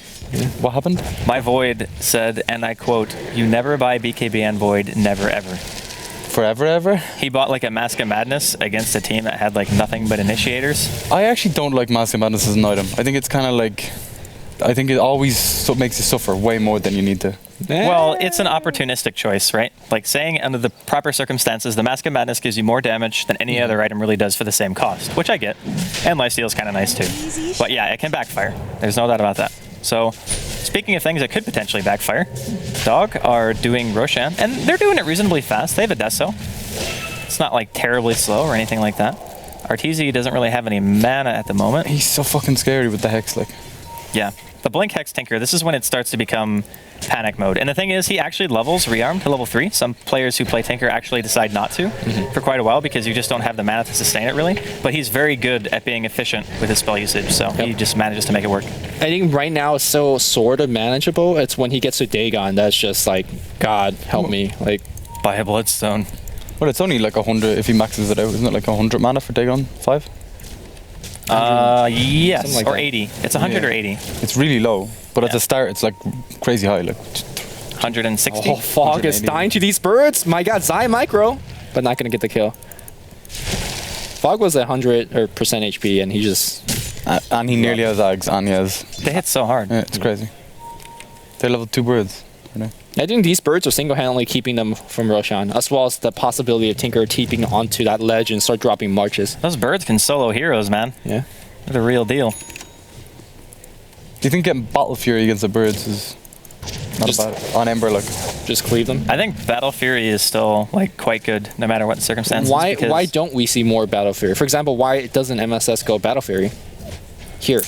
What happened? My Void said, and I quote, "You never buy BKB and Void, never ever." Forever, ever? He bought like a Mask of Madness against a team that had like nothing but initiators. I actually don't like Mask of Madness as an item. I think it's kind of like... I think it always makes you suffer way more than you need to. Well, it's an opportunistic choice, right? Like saying under the proper circumstances, the Mask of Madness gives you more damage than any other item really does for the same cost, which I get. And Lifesteal is kind of nice too. But yeah, it can backfire. There's no doubt about that. So, speaking of things that could potentially backfire, Dog are doing Roshan, and they're doing it reasonably fast. They have a Deso. It's not like terribly slow or anything like that. Arteezy doesn't really have any mana at the moment. He's so fucking scary with the Hex, like... Yeah. The Blink Hex Tinker, this is when it starts to become panic mode. And the thing is, he actually levels Rearm to level 3. Some players who play Tinker actually decide not to for quite a while because you just don't have the mana to sustain it, really. But he's very good at being efficient with his spell usage, so he just manages to make it work. I think right now it's so sort of manageable. It's when he gets to Dagon that's just like, God, help me. Like, Buy a Bloodstone. Well, it's only like 100 if he maxes it out. Isn't it like 100 mana for Dagon 5? Yes, Something like or that. 80. It's 100 Yeah. or 80. It's really low, but at Yeah. the start it's like crazy high. Like 160. Oh, Fog is 180. dying to these birds. My God, Zai micro, but not gonna get the kill. Fog was 100% HP, and he just and he nearly has Ags, and he has. They hit so hard. Yeah, it's crazy. They're level 2 birds. You know? I think these birds are single-handedly keeping them from Roshan, as well as the possibility of Tinker TPing onto that ledge and start dropping marches. Those birds can solo heroes, man. Yeah. They're the real deal. Do you think getting Battle Fury against the birds is not Just- bad on Ember? Like, Just cleave them. I think Battle Fury is still like quite good, no matter what the circumstances. Why because- why don't we see more Battle Fury? For example, why doesn't MSS go Battle Fury here?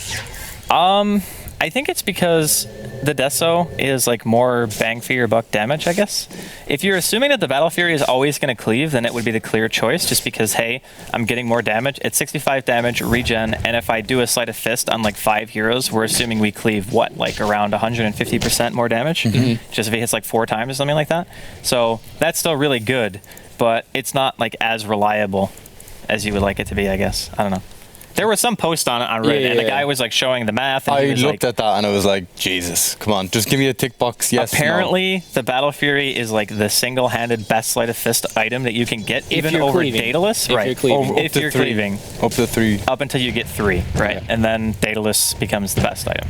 I think it's because the Deso is like more bang for your buck damage, I guess. If you're assuming that the Battle Fury is always going to cleave, then it would be the clear choice, just because, hey, I'm getting more damage. It's 65 damage, regen, and if I do a Sleight of Fist on like 5 heroes, we're assuming we cleave, what, like around 150% more damage? Just if he hits like 4 times or something like that. So that's still really good, but it's not like as reliable as you would like it to be, I guess. I don't know. There was some post on it on Reddit, and the guy was like showing the math. And I he was looked like, at that and I was like, Jesus, come on, just give me a tick box. Yes. no. apparently, the Battle Fury is like the single-handed best Sleight of Fist item that you can get, even you're over cleaving. Daedalus. If Right. you're cleaving. Up If to you're 3. cleaving. Up to 3. Up until you get 3, right? Yeah. And then Daedalus becomes the best item.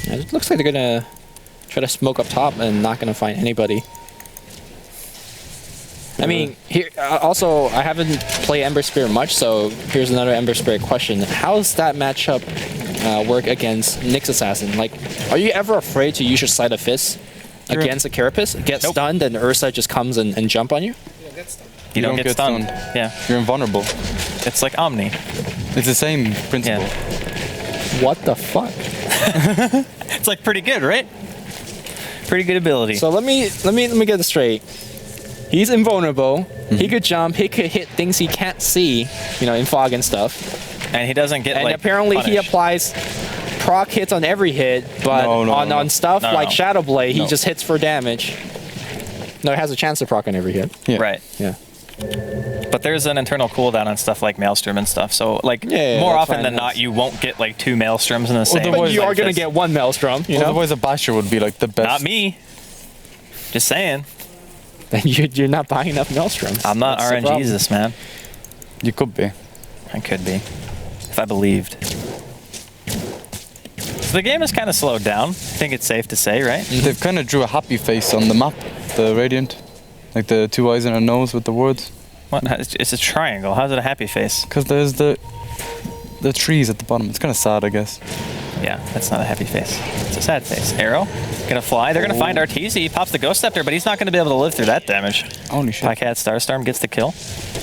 Yeah, it looks like they're gonna try to smoke up top and not gonna find anybody. I mean, here also I haven't played Ember Spirit much, so here's another Ember Spirit question: how's that matchup work against Nyx Assassin? Like, are you ever afraid to use your Sleight of Fist Sure. against a Carapace? Get Nope. stunned, and Ursa just comes and jump on you? You don't get stunned. Yeah. You're invulnerable. It's like Omni. It's the same principle. What the fuck? It's like pretty good, right? Pretty good ability. So let me get this straight. He's invulnerable. He could jump. He could hit things he can't see, you know, in fog and stuff. and he doesn't get And like apparently he punished. applies proc hits on every hit, but No, on stuff No, like no. Shadow Blade, he No. just hits for damage. No, it has a chance to proc on every hit. Yeah. Right. Yeah. But there's an internal cooldown on stuff like Maelstrom and stuff. So like Yeah, more that's often fine. than not, you won't get like 2 Maelstroms in the same. Otherwise- But you Sleight are of going to Fist. get one Maelstrom, you know? Otherwise, a Basher would be like the best. Not me. Just saying. Then you're not buying enough Maelstroms. I'm not That's the problem. RNGesus, man. You could be. I could be, if I believed. So the game is kind of slowed down. I think it's safe to say, right? They've kind of drew a happy face on the map, the Radiant. Like the 2 eyes and a nose with the words. What? It's a triangle. How's it a happy face? Because there's the trees at the bottom. It's kind of sad, I guess. Yeah, that's not a happy face. It's a sad face. Arrow, gonna fly. They're gonna find RTZ. He pops the Ghost Scepter, but he's not gonna be able to live through that damage. Holy shit. Black Hat Starstorm gets the kill.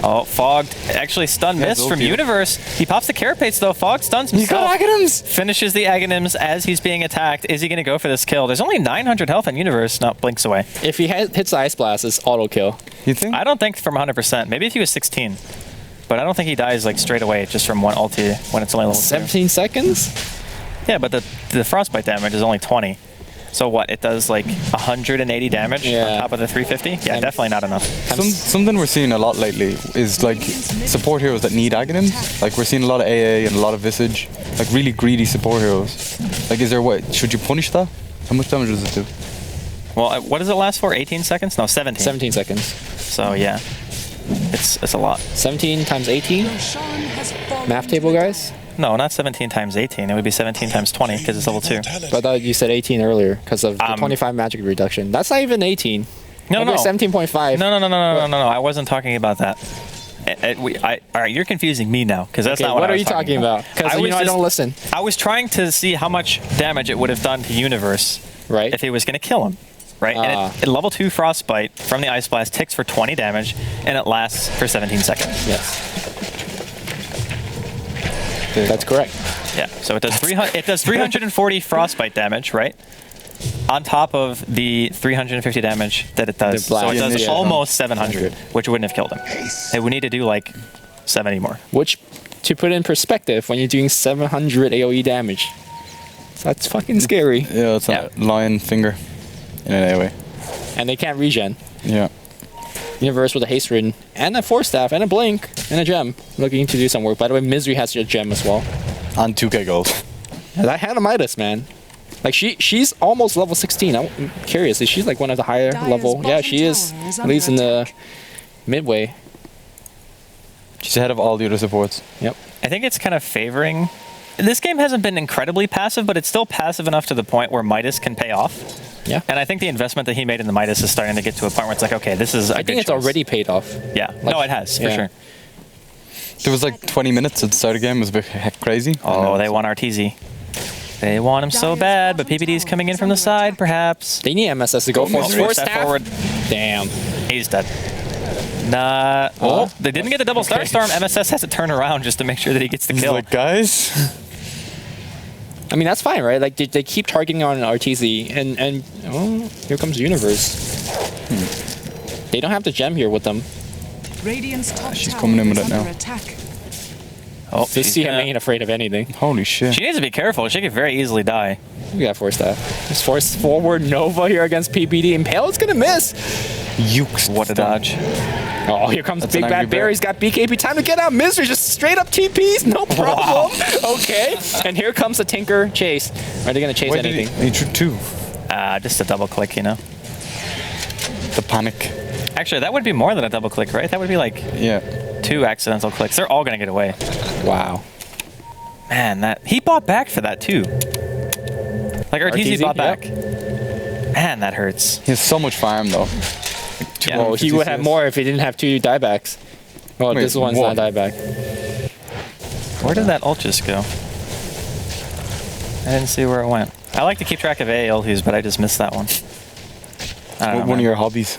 Oh, Fogged. Actually, stun Yeah, miss from Zolkir. Universe. He pops the Carapace though. Fog stuns You himself. got Aghanims! Finishes the Aghanims as he's being attacked. Is he gonna go for this kill? There's only 900 health on Universe. No, blinks away. If he hits Ice Blast, it's auto kill. You think? I don't think from 100%. Maybe if he was 16. But I don't think he dies like straight away just from one ulti when it's only level 2. 17 seconds? Yeah, but the frostbite damage is only 20. So what? It does like 180 damage Yeah. on top of the 350? Yeah, And- definitely not enough. Something we're seeing a lot lately is like support heroes that need Aghanims. Like we're seeing a lot of AA and a lot of Visage. Like really greedy support heroes. Like is there what? Should you punish that? How much damage does it do? Well, what does it last for? 18 seconds? No, 17. 17 seconds. So yeah, it's a lot. 17 times 18? Roshan has fallen Math table, guys? No, not 17 times 18. It would be 17 times 20 because it's level 2. But I thought you said 18 earlier because of the 25 magic reduction. That's not even 18. No, Maybe no. 17.5. No. I wasn't talking about that. All right, you're confusing me now because that's Okay, not what what I are was you talking about? Because I you was know I just- don't listen. I was trying to see how much damage it would have done to Universe Right. if he was going to kill him. Right? Ah. And it level 2 Frostbite from the Ice Blast ticks for 20 damage and it lasts for 17 seconds. Yes. That's correct. Yeah. So it does 340 Frostbite damage, right? On top of the 350 damage that it does. The blast. So it does Yeah. almost 700, which wouldn't have killed him. It would need to do like 70 more. Which, to put in perspective, when you're doing 700 AoE damage, that's fucking scary. Yeah, it's Yeah. a lion finger in an AoE. And they can't regen. Yeah. Universe with a haste ridden and a force staff and a blink and a gem, looking to do some work. By the way, Misery has a gem as well. And 2k gold. Yeah, that Hannah Midas, man. Like she's almost level 16. I'm curious, is she like one of the higher Dire's level? Yeah, she bottom is. tower is At least in the midway. She's ahead of all the other supports. Yep. I think it's kind of favoring. This game hasn't been incredibly passive, but it's still passive enough to the point where Midas can pay off. Yeah. And I think the investment that he made in the Midas is starting to get to a point where it's like, okay, this is. I think it's already paid off. Yeah. No, it has for yeah. sure. There was like 20 minutes at the start of the game. It was a bit crazy. Oh, they want RTZ. They want him so bad, but PPD's coming in from the side, perhaps. They need MSS to go for Oh, force step staff. forward. Damn. He's dead. Nah. Oh, they didn't get the double Starstorm. MSS has to turn around just to make sure that he gets the He's kill. like, guys. I mean, that's fine, right? Like, they keep targeting on RTZ, and oh, here comes Universe. They don't have the gem here with them. Radiant's top She's tower coming in with is it now. under attack. Oh, They she's see him gonna- ain't afraid of anything. Holy shit. She needs to be careful. She could very easily die. We got force staff. Just force forward Nova here against PPD. Impale is gonna miss. Ukes. What a dodge. Oh, here comes That's Big an Bad angry bear. Bear. He's got BKB. Time to get out. Misery just straight up TPs. No problem. Okay. And here comes the Tinker chase. Are they gonna chase Why did anything? he drew 2. Just a double click, you know. The panic. Actually, that would be more than a double click, right? That would be like Yeah. 2 accidental clicks. They're all gonna get away. Wow. Man, that he bought back for that too. Like RTZ RTZ, bought yep. back. Man, that hurts. He has so much farm though. Yeah. Well, he would have more if he didn't have 2 diebacks. Well, Wait, this one's one. not dieback. Where did that ult just go? I didn't see where it went. I like to keep track of AA ultis, but I just missed that one. I don't know, One of man. your hobbies.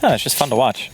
Oh, it's just fun to watch.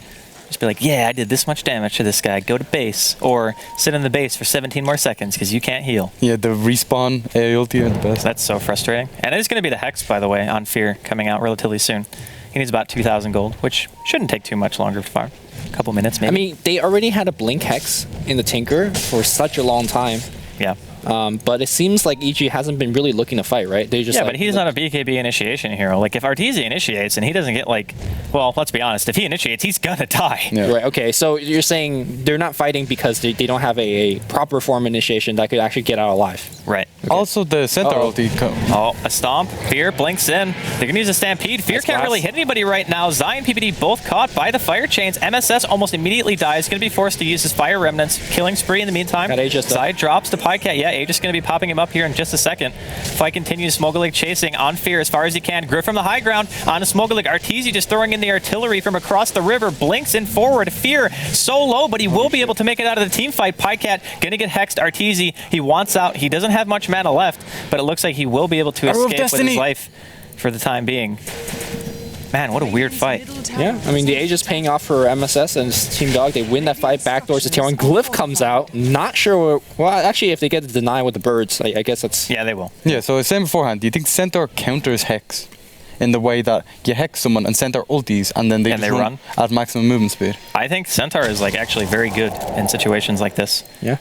Just be like, yeah, I did this much damage to this guy. Go to base. Or sit in the base for 17 more seconds because you can't heal. Yeah, the respawn AA ulti are the best. That's so frustrating. And it is going to be the Hex, by the way, on Fear coming out relatively soon. He needs about 2,000 gold, which shouldn't take too much longer to farm. A couple minutes, maybe. I mean, they already had a Blink Hex in the Tinker for such a long time. yeah. But it seems like EG hasn't been really looking to fight, right? They just Yeah, like, but he's not a BKB initiation hero. Like, if Arteezy initiates and he doesn't get, like... Well, let's be honest. If he initiates, he's gonna die. Yeah. Right, okay, so you're saying they're not fighting because they don't have a proper form initiation that could actually get out alive. Right. Also, the center Uh-oh. ulti. Oh, a stomp. Fear blinks in. They're gonna use a stampede. Fear Nice can't really blast. hit anybody right now. Zai and PPD both caught by the fire chains. MSS almost immediately dies. Gonna be forced to use his fire remnants. Killing spree in the meantime. Got Aegis, though. Zai drops to Pycat. Yeah, Aegis gonna be popping him up here in just a second. Fight continues. Smogolig chasing on Fear as far as he can. Griff from the high ground on Smogolig. Arteezy just throwing in the artillery from across the river. Blinks in forward. Fear so low, but he will be able to make it out of the team fight. Pycat gonna get hexed. Arteezy, he wants out. He doesn't have much mana left, but it looks like he will be able to Arrow of escape with his Destiny. life for the time being. Man, what a weird fight. Middle tower Yeah, I mean, the age is paying off for MSS and Team Dog. They win that fight, backdoors to Tier 1. Glyph comes out. Not sure. Well, actually, if they get the deny with the birds, I guess that's. Yeah, they will. Yeah, so I was saying beforehand, do you think Centaur counters Hex in the way that you Hex someone and Centaur ultis and then they And just they run? at maximum movement speed? I think Centaur is like actually very good in situations like this. Yeah.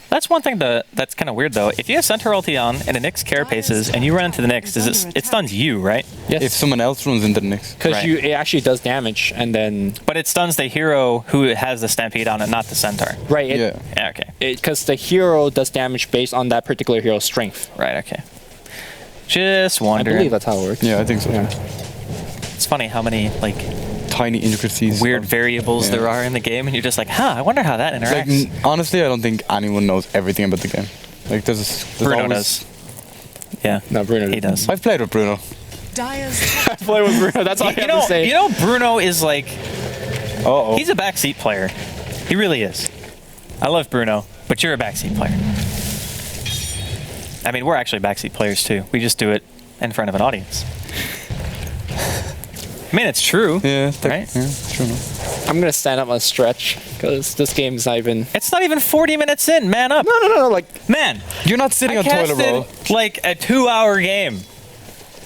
That's one thing that's kind of weird though. If you have Centaur ulti on and a Nyx carapaces and you run into the Nyx, it stuns you, right? Yes. If someone else runs into the Nyx. Because Right. it actually does damage, and then But it stuns the hero who has the Stampede on it, not the Centaur. right, Yeah. Yeah, okay. because the hero does damage based on that particular hero's strength. Right, okay. Just I wondering. believe that's how it works. Yeah, I think so. Yeah. It's funny how many like Tiny intricacies. weird of- variables Yeah. there are in the game, and you're just like, huh, I wonder how that Like, interacts. honestly, I don't think anyone knows everything about the game. Like, there's Bruno always... does. Yeah, No, Bruno. he does. I've played with Bruno. Dire's top Play with Bruno. That's all I have to say. You know, Bruno is like, Uh-oh. he's a backseat player. He really is. I love Bruno, but you're a backseat player. I mean, we're actually backseat players too. We just do it in front of an audience. I mean, it's true. Yeah, Right? Yeah, true enough. I'm gonna stand up on stretch because this game's not even. It's not even 40 minutes in. Man up. No. Like Man, You're not sitting I on toilet roll. casted like a 2-hour game.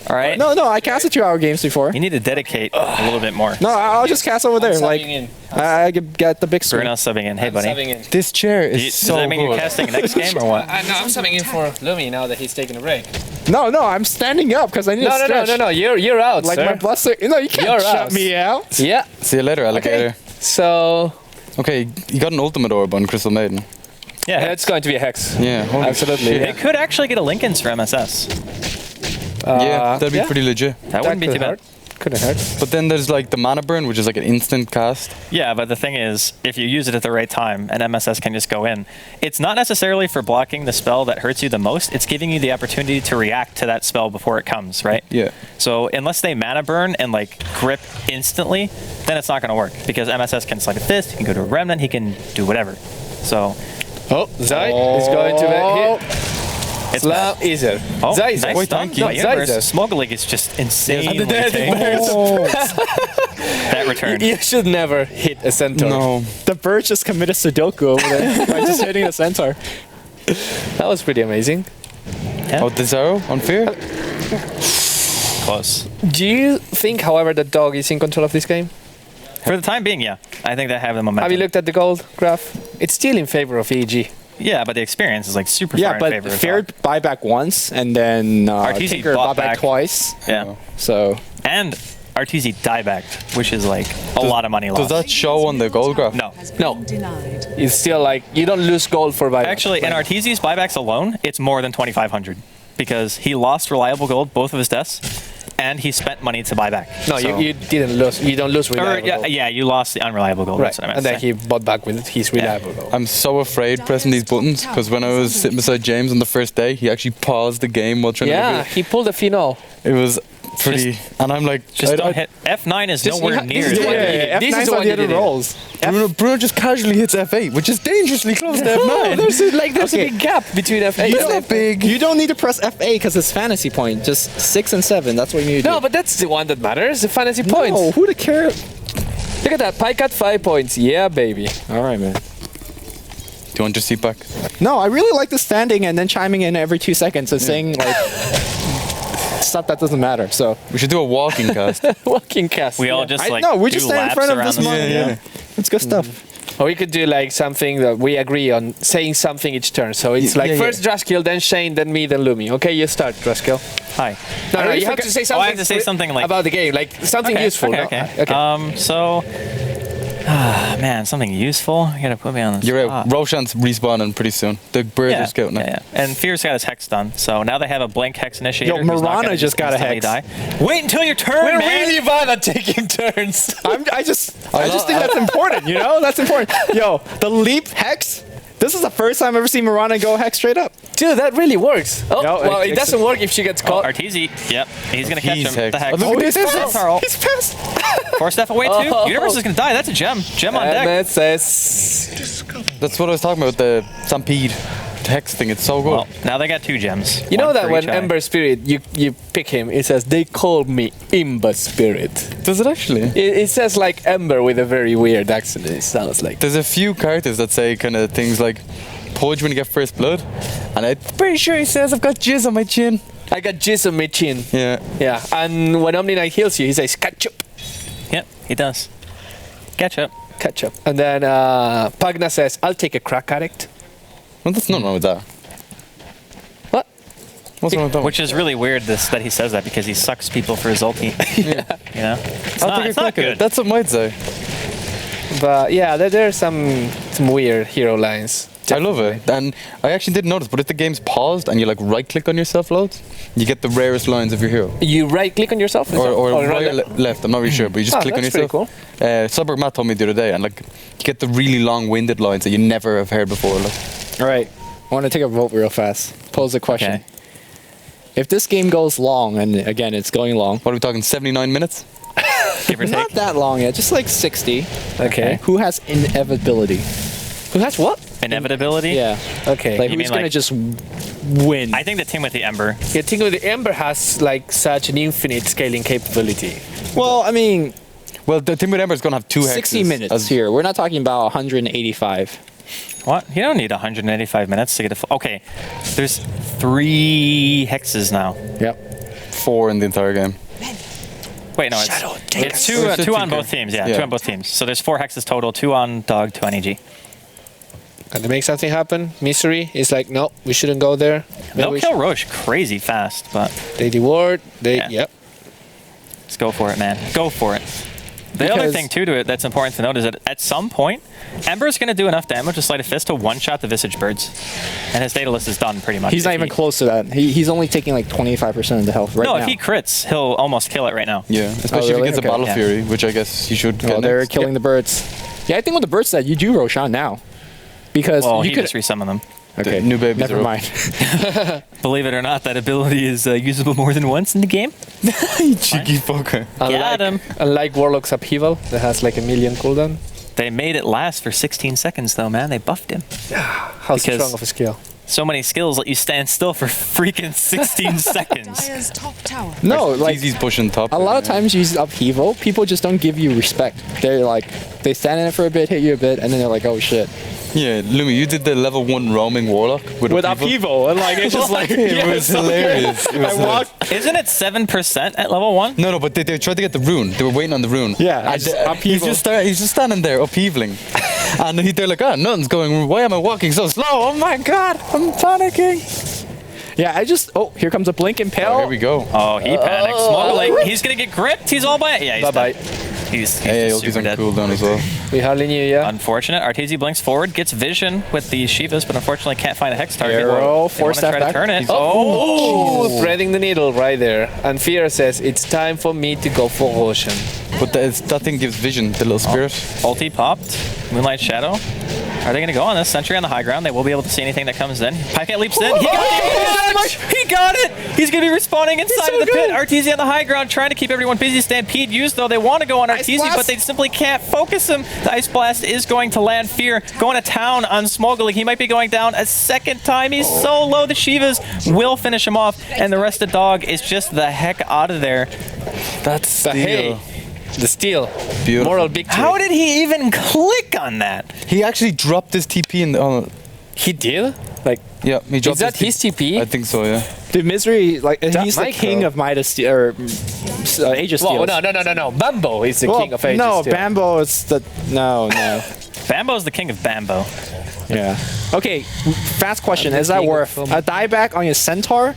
All right. No, I casted 2-hour games before. You need to dedicate a little bit more. No, I'll just cast over there. Like, in. I could get the big screen. Bruno's subbing in. Hey, buddy. Subbing in. This chair is Does so that mean you're good. casting next game or what? No, I'm subbing in for Lumi now that he's taking a break. No, I'm standing up because I need to stretch. No. You're out, Like sir. my blood sugar. No, you can't You're shut out. me out. Yeah. See you later, alligator. So Okay, you got an ultimate orb on Crystal Maiden. Yeah. it's going to be a hex. Yeah, holy Absolutely. shit. They could actually get a Lincolns for MSS. Yeah, that'd be yeah. pretty legit. That wouldn't be too bad. Couldn't hurt. But then there's like the mana burn, which is like an instant cast. Yeah, but the thing is, if you use it at the right time and MSS can just go in, it's not necessarily for blocking the spell that hurts you the most. It's giving you the opportunity to react to that spell before it comes, right? Yeah. So unless they mana burn and like grip instantly, then it's not going to work because MSS can select this, he can go to a remnant, he can do whatever. So Oh, Zai is going to hit. it's Slam easier. Oh, Zai is nice Wait, stun. thank you. No, Universe. Zai is Smoggle League is just insanely That that return. You should never hit a centaur. No. The bird just committed Sudoku over there by just hitting the centaur. That was pretty amazing. Yeah. Oh, the Zero on Fear? Close. Do you think, however, that Dog is in control of this game? For the time being, yeah. I think they have the momentum. Have you looked at the gold graph? It's still in favor of EG. Yeah, but the experience is like super Yeah, far in but favor of Fair Dog. buyback once, and then RTC Tinker bought bought back back. twice. Yeah. So And RTZ diebacked, which is like a lot of money lost. Does that show on the gold graph? No. No. Denied. It's still like, you don't lose gold for buyback. Actually, in RTZ's buybacks alone, it's more than 2,500 because he lost reliable gold both of his deaths, and he spent money to buy back. No, So- you didn't lose. You don't lose Or, reliable yeah, gold. yeah, you lost the unreliable gold. Right. That's what I meant And to then say. he bought back with his reliable gold. I'm so afraid pressing these buttons because when I was sitting beside James on the first day, he actually paused the game while trying to Yeah, look he pulled a phenol. It was pretty. And I'm like, Just I- don't I- hit. F9 is Just- nowhere you ha- near. this is it. what- This is F9's what on you the other did. rolls. Bruno just casually hits F8, which is dangerously close to F9. There's a big gap between F8 It's and not big. You don't need to press F8 because it's fantasy point. Just 6 and 7. That's what you need to do. No, but that's the one that matters, the fantasy points. No, who to care? Look at that, Pike at 5 points. Yeah, baby. All right, man. Do you want your seat back? No, I really like the standing and then chiming in every 2 seconds and saying like stuff that doesn't matter. So We should do a walking cast. Walking cast. We all yeah. just I like no, we do just stand in laps front of around this the- one. Yeah. It's good stuff. Or we could do like something that we agree on, saying something each turn. So it's like yeah, yeah. first Draskill, then Shane, then me, then Lumi. Okay, you start, Draskill. Hi. No, really you have forgot- to say Oh, something. I have to say something like about the game, like something Okay, useful. Okay, no? okay. So, man, something useful. You gotta put me on the You're spot. right. Roshan's respawning pretty soon. The birds are scouting it. Yeah. And Fear's got his hex done, so now they have a blank hex initiator. Yo, who's not Mirana gonna just got a instantly hex. Die. Wait until your turn, We're man. really bad at taking turns. I just think that's important. You know, that's important. Yo, the leap hex. This is the first time I've ever seen Mirana go hex straight up. Dude, that really works. Oh, No, well, it- it doesn't work if she gets Oh, caught. RTZ. Yep. He's gonna catch He's him. hex. The hex. Oh, look at he's this. pissed. Carl. He's pissed. Force Steph away too. Universe is gonna die. That's a gem. Gem on deck. MSS. That's what I was talking about, the Stampede hex thing. It's so good. Well, now they got 2 gems. You know One that for when each eye. Ember Spirit, you pick him, it says, they call me Ember Spirit. Does it actually? It says like Ember with a very weird accent. It sounds like. There's a few characters that say kind of things like Pudge when you get first blood, and I'm pretty sure he says I've got jizz on my chin. I got jizz on my chin. Yeah. Yeah, and when Omni Knight heals you, he says ketchup. Yep, he does. Catch up. Ketchup. And then Pagna says, I'll take a crack addict. Well, that's nothing wrong with that. What? What's wrong with that? Which is really weird that he says that because he sucks people for his ulti. Yeah. You know? It's I'll not, take a it's not crack at it. good. That's what I'd say. But yeah, there are some weird hero lines. I love it. And I actually did notice, but if the game's paused and you like right click on yourself loads, you get the rarest lines of your hero. You right click on yourself? Or right right or left, I'm not really sure, but you just Oh, click on that's yourself. pretty Suburb Matt told me the other day, and like you get the really long-winded lines that you never have heard before. Like, All right, I want to take a vote real fast. Pose a question. Okay. If this game goes long, and again it's going long, what are we talking? 79 minutes? Give or not take. that long yet, just like 60. Okay. Who has inevitability? Who has what? Inevitability? Yeah. Okay. Like You who's mean, gonna like- just win? I think the team with the Ember. Yeah, think of the Ember has like such an infinite scaling capability. well, I mean, Well, the team with Ember is going to have 2 hexes. 60 minutes here. We're not talking about 185. What? You don't need 185 minutes to get a. Okay. There's 3 hexes now. Yep. 4 in the entire game. Wait, no, it's two on both teams. Yeah, 2 on both teams. So there's 4 hexes total, 2 on Dog, 2 on EG. Can they make something happen? Misery is like, no, we shouldn't go there. Maybe They'll we kill Roche crazy fast, but They deward. They Yeah. yep. just go for it, man. Go for it. The other Because- thing, too, to it that's important to note is that at some point, Ember's going to do enough damage with Sleight of Fist to one-shot the Visage Birds. And his data list is done, pretty much. He's not even close to that. He's only taking like 25% of the health right No, now. if he crits, he'll almost kill it right now. Yeah, especially really? if he gets Okay. a Battle Yeah. Fury, which I guess he should get. Oh, they're next. killing the birds. Yeah, I think with the birds that you do Roshan now. Because Well, you he could... just resummon them. Okay, The new babies never are up. mind. Believe it or not, that ability is usable more than once in the game. Cheeky fucker. Got him. Unlike Warlock's Upheaval, that has like a million cooldown. They made it last for 16 seconds, though, man. They buffed him. How Because- strong of a skill. So many skills let you stand still for freaking 16 seconds. Dire's top tower. No, like Easy's pushing top. a lot of times you use upheaval, people just don't give you respect. They're like, they stand in it for a bit, hit you a bit, and then they're like, oh shit. Yeah, Lumi, you did the level 1 roaming Warlock with Upheaval, and like it's just like It was hilarious. It was hilarious. Isn't it 7% at level 1? No, but they tried to get the rune. They were waiting on the rune. Yeah, And just he's upheaval. he's just standing there upheaveling. And they're like, oh, nothing's going. Why am I walking so slow? Oh my god, I'm panicking. Yeah, I just, oh, here comes a blink impale. Oh, here we go. Oh, he panicked. Smuggling. He's going to get gripped. He's all by it. Yeah, he's bye dead. bye. He's Hey, he's super on dead. cooldown as well. We hardly knew, yeah. Unfortunate. Arteezy blinks forward, gets vision with the Shivas, but unfortunately can't find a hex target. Arrow, They wanna force try that to back. turn it. Oh, threading the needle right there. And Fear says it's time for me to go for Ocean. But that thing gives vision, the little spirit. Ulti popped. Moonlight Shadow. Are they going to go on this? Sentry on the high ground. They will be able to see anything that comes in. Pycat leaps in. He got it! He got it! He's going to be respawning inside of the pit. Arteezy on the high ground trying to keep everyone busy. Stampede used, though. They want to go on Arteezy, Blast. but they simply can't focus him. The Ice Blast is going to land. Fear going to town on Smuggling. He might be going down a second time. He's so low. The Shivas will finish him off, and the rest of Dog is just the heck out of there. That's The hay. The steal. Beautiful. Moral victory. How did he even click on that? He actually dropped his TP in the. he did? Like, Yeah, he dropped is that his TP? I think so, yeah. Dude, Misery, like, and That he's the micro. king of Midas Steel, or Aegis Whoa, Steels. no. Bambo is the Well, king of ages. no, still. Bambo is the, no. Bambo's the king of Bambo. Yeah. Okay, fast question. Is that king of worth film. a dieback on your Centaur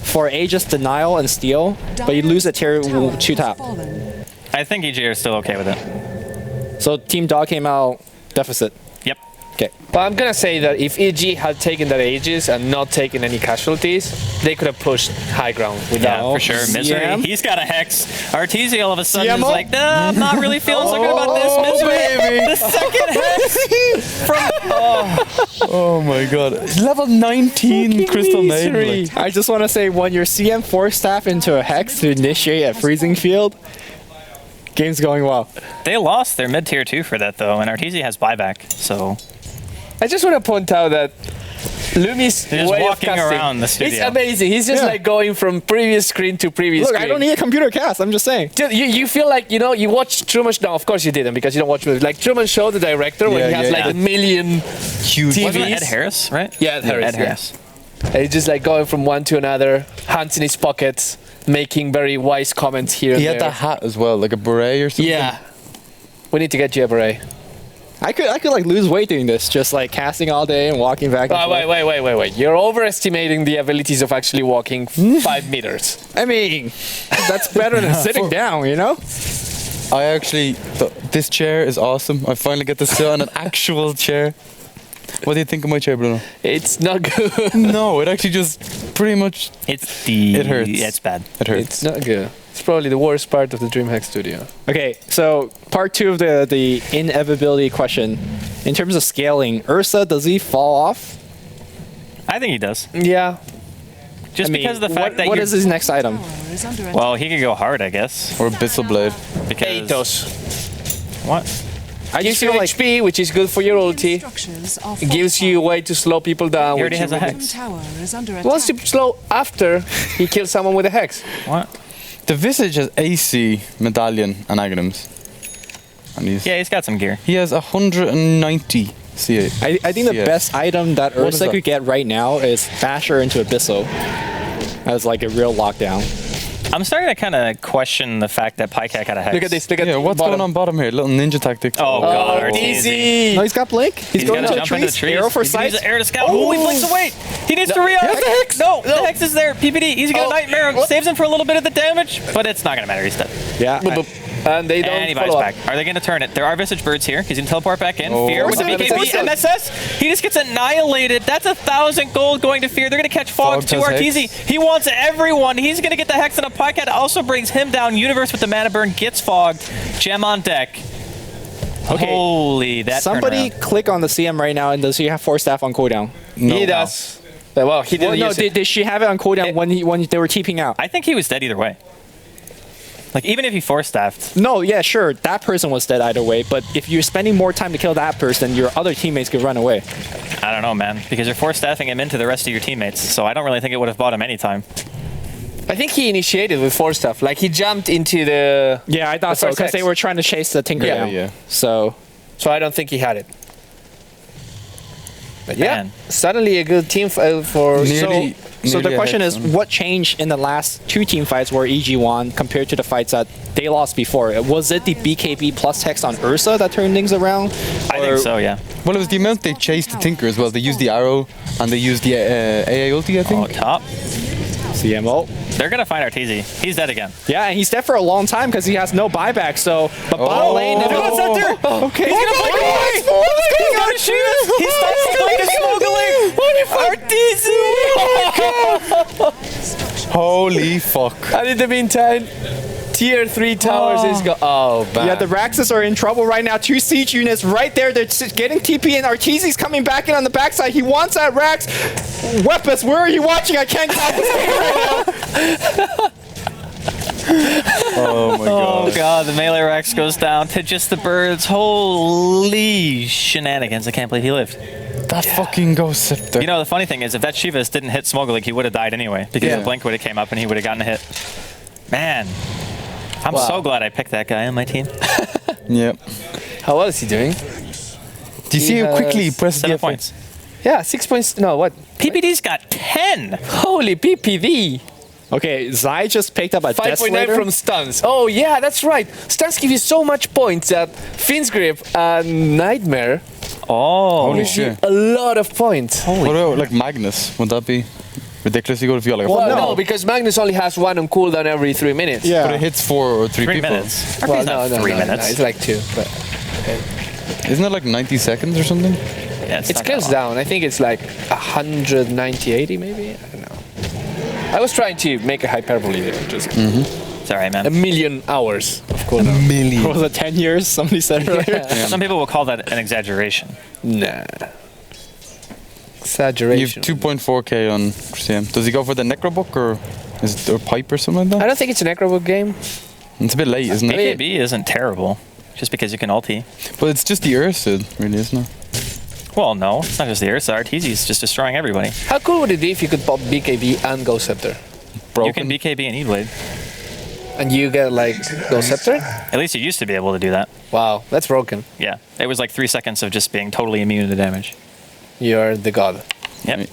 for Aegis Denial and Steal, but you lose a tier Tower 2 top? has fallen. I think EG are still okay with it. So Team Dog came out deficit. Yep. Okay. But I'm gonna say that if EG had taken that Aegis and not taken any casualties, they could have pushed high ground without. Yeah, for sure. Misery. CM? He's got a hex. Arteezy all of a sudden is CMO? like, nah, I'm not really feeling so good about this. Misery. The second hex from. Oh my god. Level 19 Crystal Maiden. Misery. like- I just want to say, when your CM force staff into a hex to initiate a freezing field, game's going well. They lost their mid tier 2 for that though, and Arteezy has buyback. So I just want to point out that Lumi's They're just way of walking casting, around the studio. It's amazing. He's just Yeah. like going from previous screen to previous Look, screen. I don't need a computer cast. I'm just saying. Dude, you feel like, you know, you watch Truman Show. No, of course you didn't because you don't watch movies. Like Truman Show, the director, when Yeah, he has yeah, like yeah. a million Huge. TVs. wasn't it Ed Harris, right? Yeah, Ed Harris, Ed yeah. Harris. And he's just like going from one to another, hands in his pockets, making very wise comments here and He had there. that hat as well, like a beret or something. Yeah. We need to get you a beret. I could like lose weight doing this, just like casting all day and walking back and Oh, forth. wait. You're overestimating the abilities of actually walking 5 meters. I mean, that's better than sitting down, you know? I actually, this chair is awesome. I finally get to sit on an actual chair. What do you think of my chair, Bruno? It's not good. No, it actually just pretty much, It's the. It hurts. Yeah, it's bad. it hurts. It's not good. It's probably the worst part of the DreamHack studio. Okay, so part 2 of the inevitability question. In terms of scaling, Ursa, does he fall off? I think he does. Yeah. Just I mean, because of the fact that what you're. is his next item? Tower is under attack. Well, he could go hard, I guess. Or Abyssal Blade. Because. Athos. What? I Gives just you feel like HP, which is good for your ulti. Structures are It gives you a way to slow people down. He already which has a you- hex. Tower is under attack. Once you slow after he kills someone with a hex. What? The Visage has AC, Medallion, and Aghanims. And Yeah, he's got some gear. he has 190 CA. I think the CS. best item that What is Ursa that? could get right now is Basher into Abyssal as like a real lockdown. I'm starting to kind of question the fact that Pycat got a hex. Look at this. Look at Yeah, what's bottom. going on bottom here? Little ninja tactics. Oh, God, Arteezy. easy. No, he's got blink. He's going gotta to the jump into trees. the trees. Arrow for He's gonna use sight. the air to scout. Oh, he blinks away. He needs to re-up. He has the hex. No, the hex is there. PPD, he's got a nightmare. What? Saves him for a little bit of the damage, but it's not going to matter. He's dead. Yeah. And they don't And he buys follow back. up. Are they going to turn it? There are Visage Birds here. He's going to teleport back in. Oh. Fear with the Force it, BKB. force it. MSS. He just gets annihilated. That's 1,000 gold going to Fear. They're going to catch Fog Fog to has Arteezy. He wants everyone. He's going to get the hex, and a Pycat also brings him down. Universe with the mana burn gets fogged. Gem on deck. Okay. Holy, that Somebody turnaround. click on the CM right now, and does he have Force Staff on cooldown? He does. Well, he didn't No, use it. did she have it on cooldown when they were TPing out? I think he was dead either way. Like, even if he force staffed. No, yeah, sure. That person was dead either way, but if you're spending more time to kill that person, your other teammates could run away. I don't know, man. Because you're force staffing him into the rest of your teammates. So I don't really think it would have bought him any time. I think he initiated with 4 stuff. Like, he jumped into the... Yeah, I thought The so, first because they hex. were trying to chase the Tinker Yeah, down. yeah. So, So I don't think he had it. But yeah, Man. suddenly a good team for... Nearly- so the nearly a question hex, is, huh? what changed in the last 2 team fights where EG won compared to the fights that they lost before? Was it the BKB plus hex on Ursa that turned things around? I think so, yeah. Well, it was the amount they chased the Tinker as well. They used the arrow and they used the AA ulti, I Oh, think. top. CMO. They're going to find Arteezy. He's dead again. Yeah, and he's dead for a long time because he has no buyback. So, but bottom lane, if it was center, okay, He's going to blink away. He's going to shoot us. He starts to blink and smuggling. Arteezy. Holy fuck. And in the meantime, tier 3 towers is go. Oh, man. yeah, the Raxus are in trouble right now. 2 siege units right there. They're getting TP, and Arteezy's coming back in on the backside. He wants that Rax. Weapons, where are you watching? I can't count this game right now. Oh my god. Oh, God. The melee Rex goes down to just the birds. Holy shenanigans. I can't believe he lived. That fucking ghost scepter. You know, the funny thing is, if that Shivas didn't hit Smogolik, he would have died anyway. Because Yeah. the blink would have came up and he would have gotten a hit. Man. I'm Wow. so glad I picked that guy on my team. Yeah. How well is he doing? Do you see He how quickly he has pressed the 7 F8? points. Yeah, 6 points. No, what? PPD's got 10. Holy PPV. Okay, Zai just picked up a 5.9 Desolator. from stuns. Oh, yeah, that's right. Stuns give you so much points that Finn's Grip and Nightmare Oh. Holy gives you shit. a lot of points. What about like Magnus? Would that be ridiculously good if you got like a Well, no. no, because Magnus only has 1 on cooldown every 3 minutes. Yeah. But it hits 4 or 3 3 people. minutes. Well, Well, not 3 minutes. No, it's like 2. But Isn't it like 90 seconds or something? Yeah, it's not close that long. down. I think it's like 190, 80 maybe. I don't know. I was trying to make a hyperbole there. Just It's all right, a man. million hours of cooldown. Million. Was it 10 years? Somebody said earlier. Some people will call that an exaggeration. Nah. You have Exaggeration. 2.4k on CM. Does he go for the Necrobook or is it a pipe or something like I that? don't think it's an Necrobook game. It's a bit late, isn't it? BKB isn't terrible, just because you can ulti. But it's just the Ursa, really, isn't it? Well, no, it's not just the Ursa. Arteezy's just destroying everybody. How cool would it be if you could pop BKB and Ghost Scepter? You can BKB and E-Blade. And you get like Ghost Scepter? At least you used to be able to do that. Wow, that's broken. Yeah, it was like 3 seconds of just being totally immune to damage. You're the god. Yep. Right.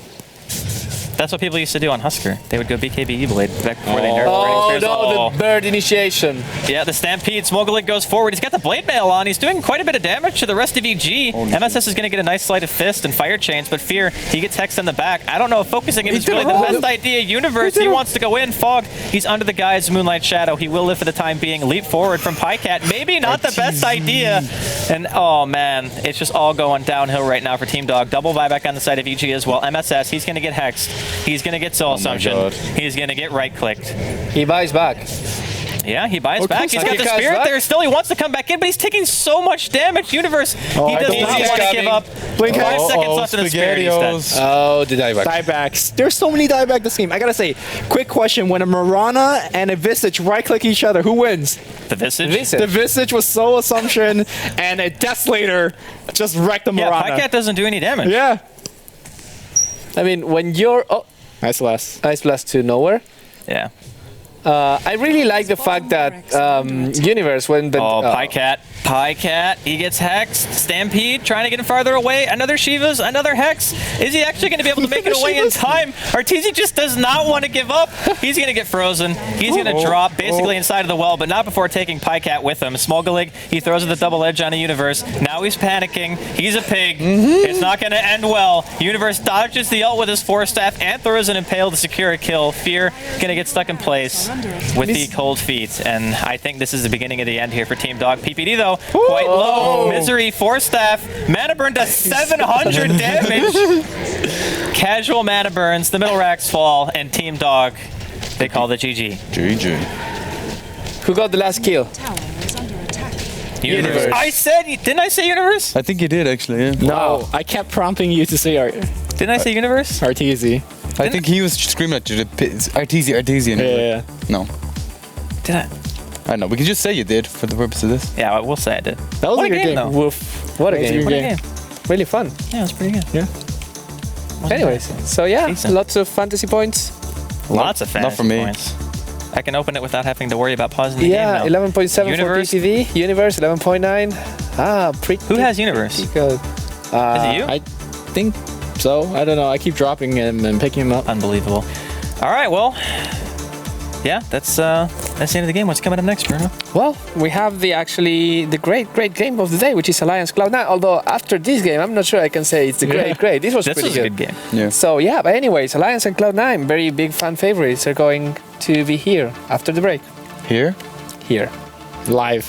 That's what people used to do on Husker. They would go BKB E-Blade back before they nerfed Oh Brain Spears. no, the bird initiation. Yeah, the Stampede. Smogolik goes forward. He's got the Blade Mail on. He's doing quite a bit of damage to the rest of EG. MSS is going to get a nice sleight of fist and fire chains, but Fear, he gets hexed in the back. I don't know if focusing him is really the best idea. Universe, he wants to go in. Fog, he's under the guy's Moonlight Shadow. He will live for the time being. Leap forward from Pycat. Maybe not the best idea. And oh man, it's just all going downhill right now for Team Dog. Double buyback on the side of EG as well. MSS, he's going to get hexed. He's going to get Soul Assumption. God. He's going to get right-clicked. He buys back. Yeah, he buys Oh, back. cool. He's got He the comes spirit back. there still. He wants to come back in, but he's taking so much damage. Universe, he does not Easy's want to give coming. up. Blink 5 hex. seconds left in the spirit. He's dead. SpaghettiOs. Oh, the dieback. Diebacks. There's so many dieback this game. I gotta say, quick question: when a Mirana and a Visage right-click each other, who wins? The Visage. Visage. The Visage was Soul Assumption, and a Desolator just wrecked the Yeah, Mirana. Pycat doesn't do any damage. Yeah. I mean, when you're... Oh, Nice last. Ice Blast to nowhere. Yeah. I really like the fact that Universe when the Oh, Pycat, he gets hexed. Stampede trying to get him farther away. Another Shiva's, another hex. Is he actually going to be able to make it away in time? Arteezy just does not want to give up. He's going to get frozen. He's going to drop basically inside of the well, but not before taking Pycat with him. Smogalig, he throws the double edge on a Universe. Now he's panicking. He's a pig. It's not going to end well. Universe dodges the ult with his Force Staff and throws an Impale to secure a kill. Fear going to get stuck in place with the cold feet, and I think this is the beginning of the end here for Team Dog. PPD though, quite low. Misery, Force Staff, mana burn does 700 damage. Casual mana burns, the middle racks fall, and Team Dog, they call the GG. GG. who got the last kill? Tower is under attack. Universe. I said, didn't I say Universe? I think you did actually. Yeah. No, I kept prompting you to say Didn't I say Universe? Arteezy. I think he was screaming at you. Arteezy. Yeah. No. Did I? I don't know. We can just say you did for the purpose of this. Yeah, we'll say I did. That was What a good game. though. Woof. What a That was a game. good What a game. game. Really fun. Yeah, it was pretty good. Yeah. Anyways, so yeah, Decent. lots of fantasy points. Lots of fantasy Not for me. points. I can open it without having to worry about pausing the Yeah, game now. 11.7 Universe. for PPV. Universe 11.9. Ah, pretty. Who has Universe? good. Is it you? I think so. I don't know. I keep dropping him and picking him up. Unbelievable. All right, well, yeah, that's the end of the game. What's coming up next, Bruno? Well, we have the great game of the day, which is Alliance Cloud9. Although after this game, I'm not sure I can say it's the great. This was This pretty was a good game. Yeah. So yeah, but anyways, Alliance and Cloud9, very big fan favorites, are going to be here after the break. Here? Here. Live.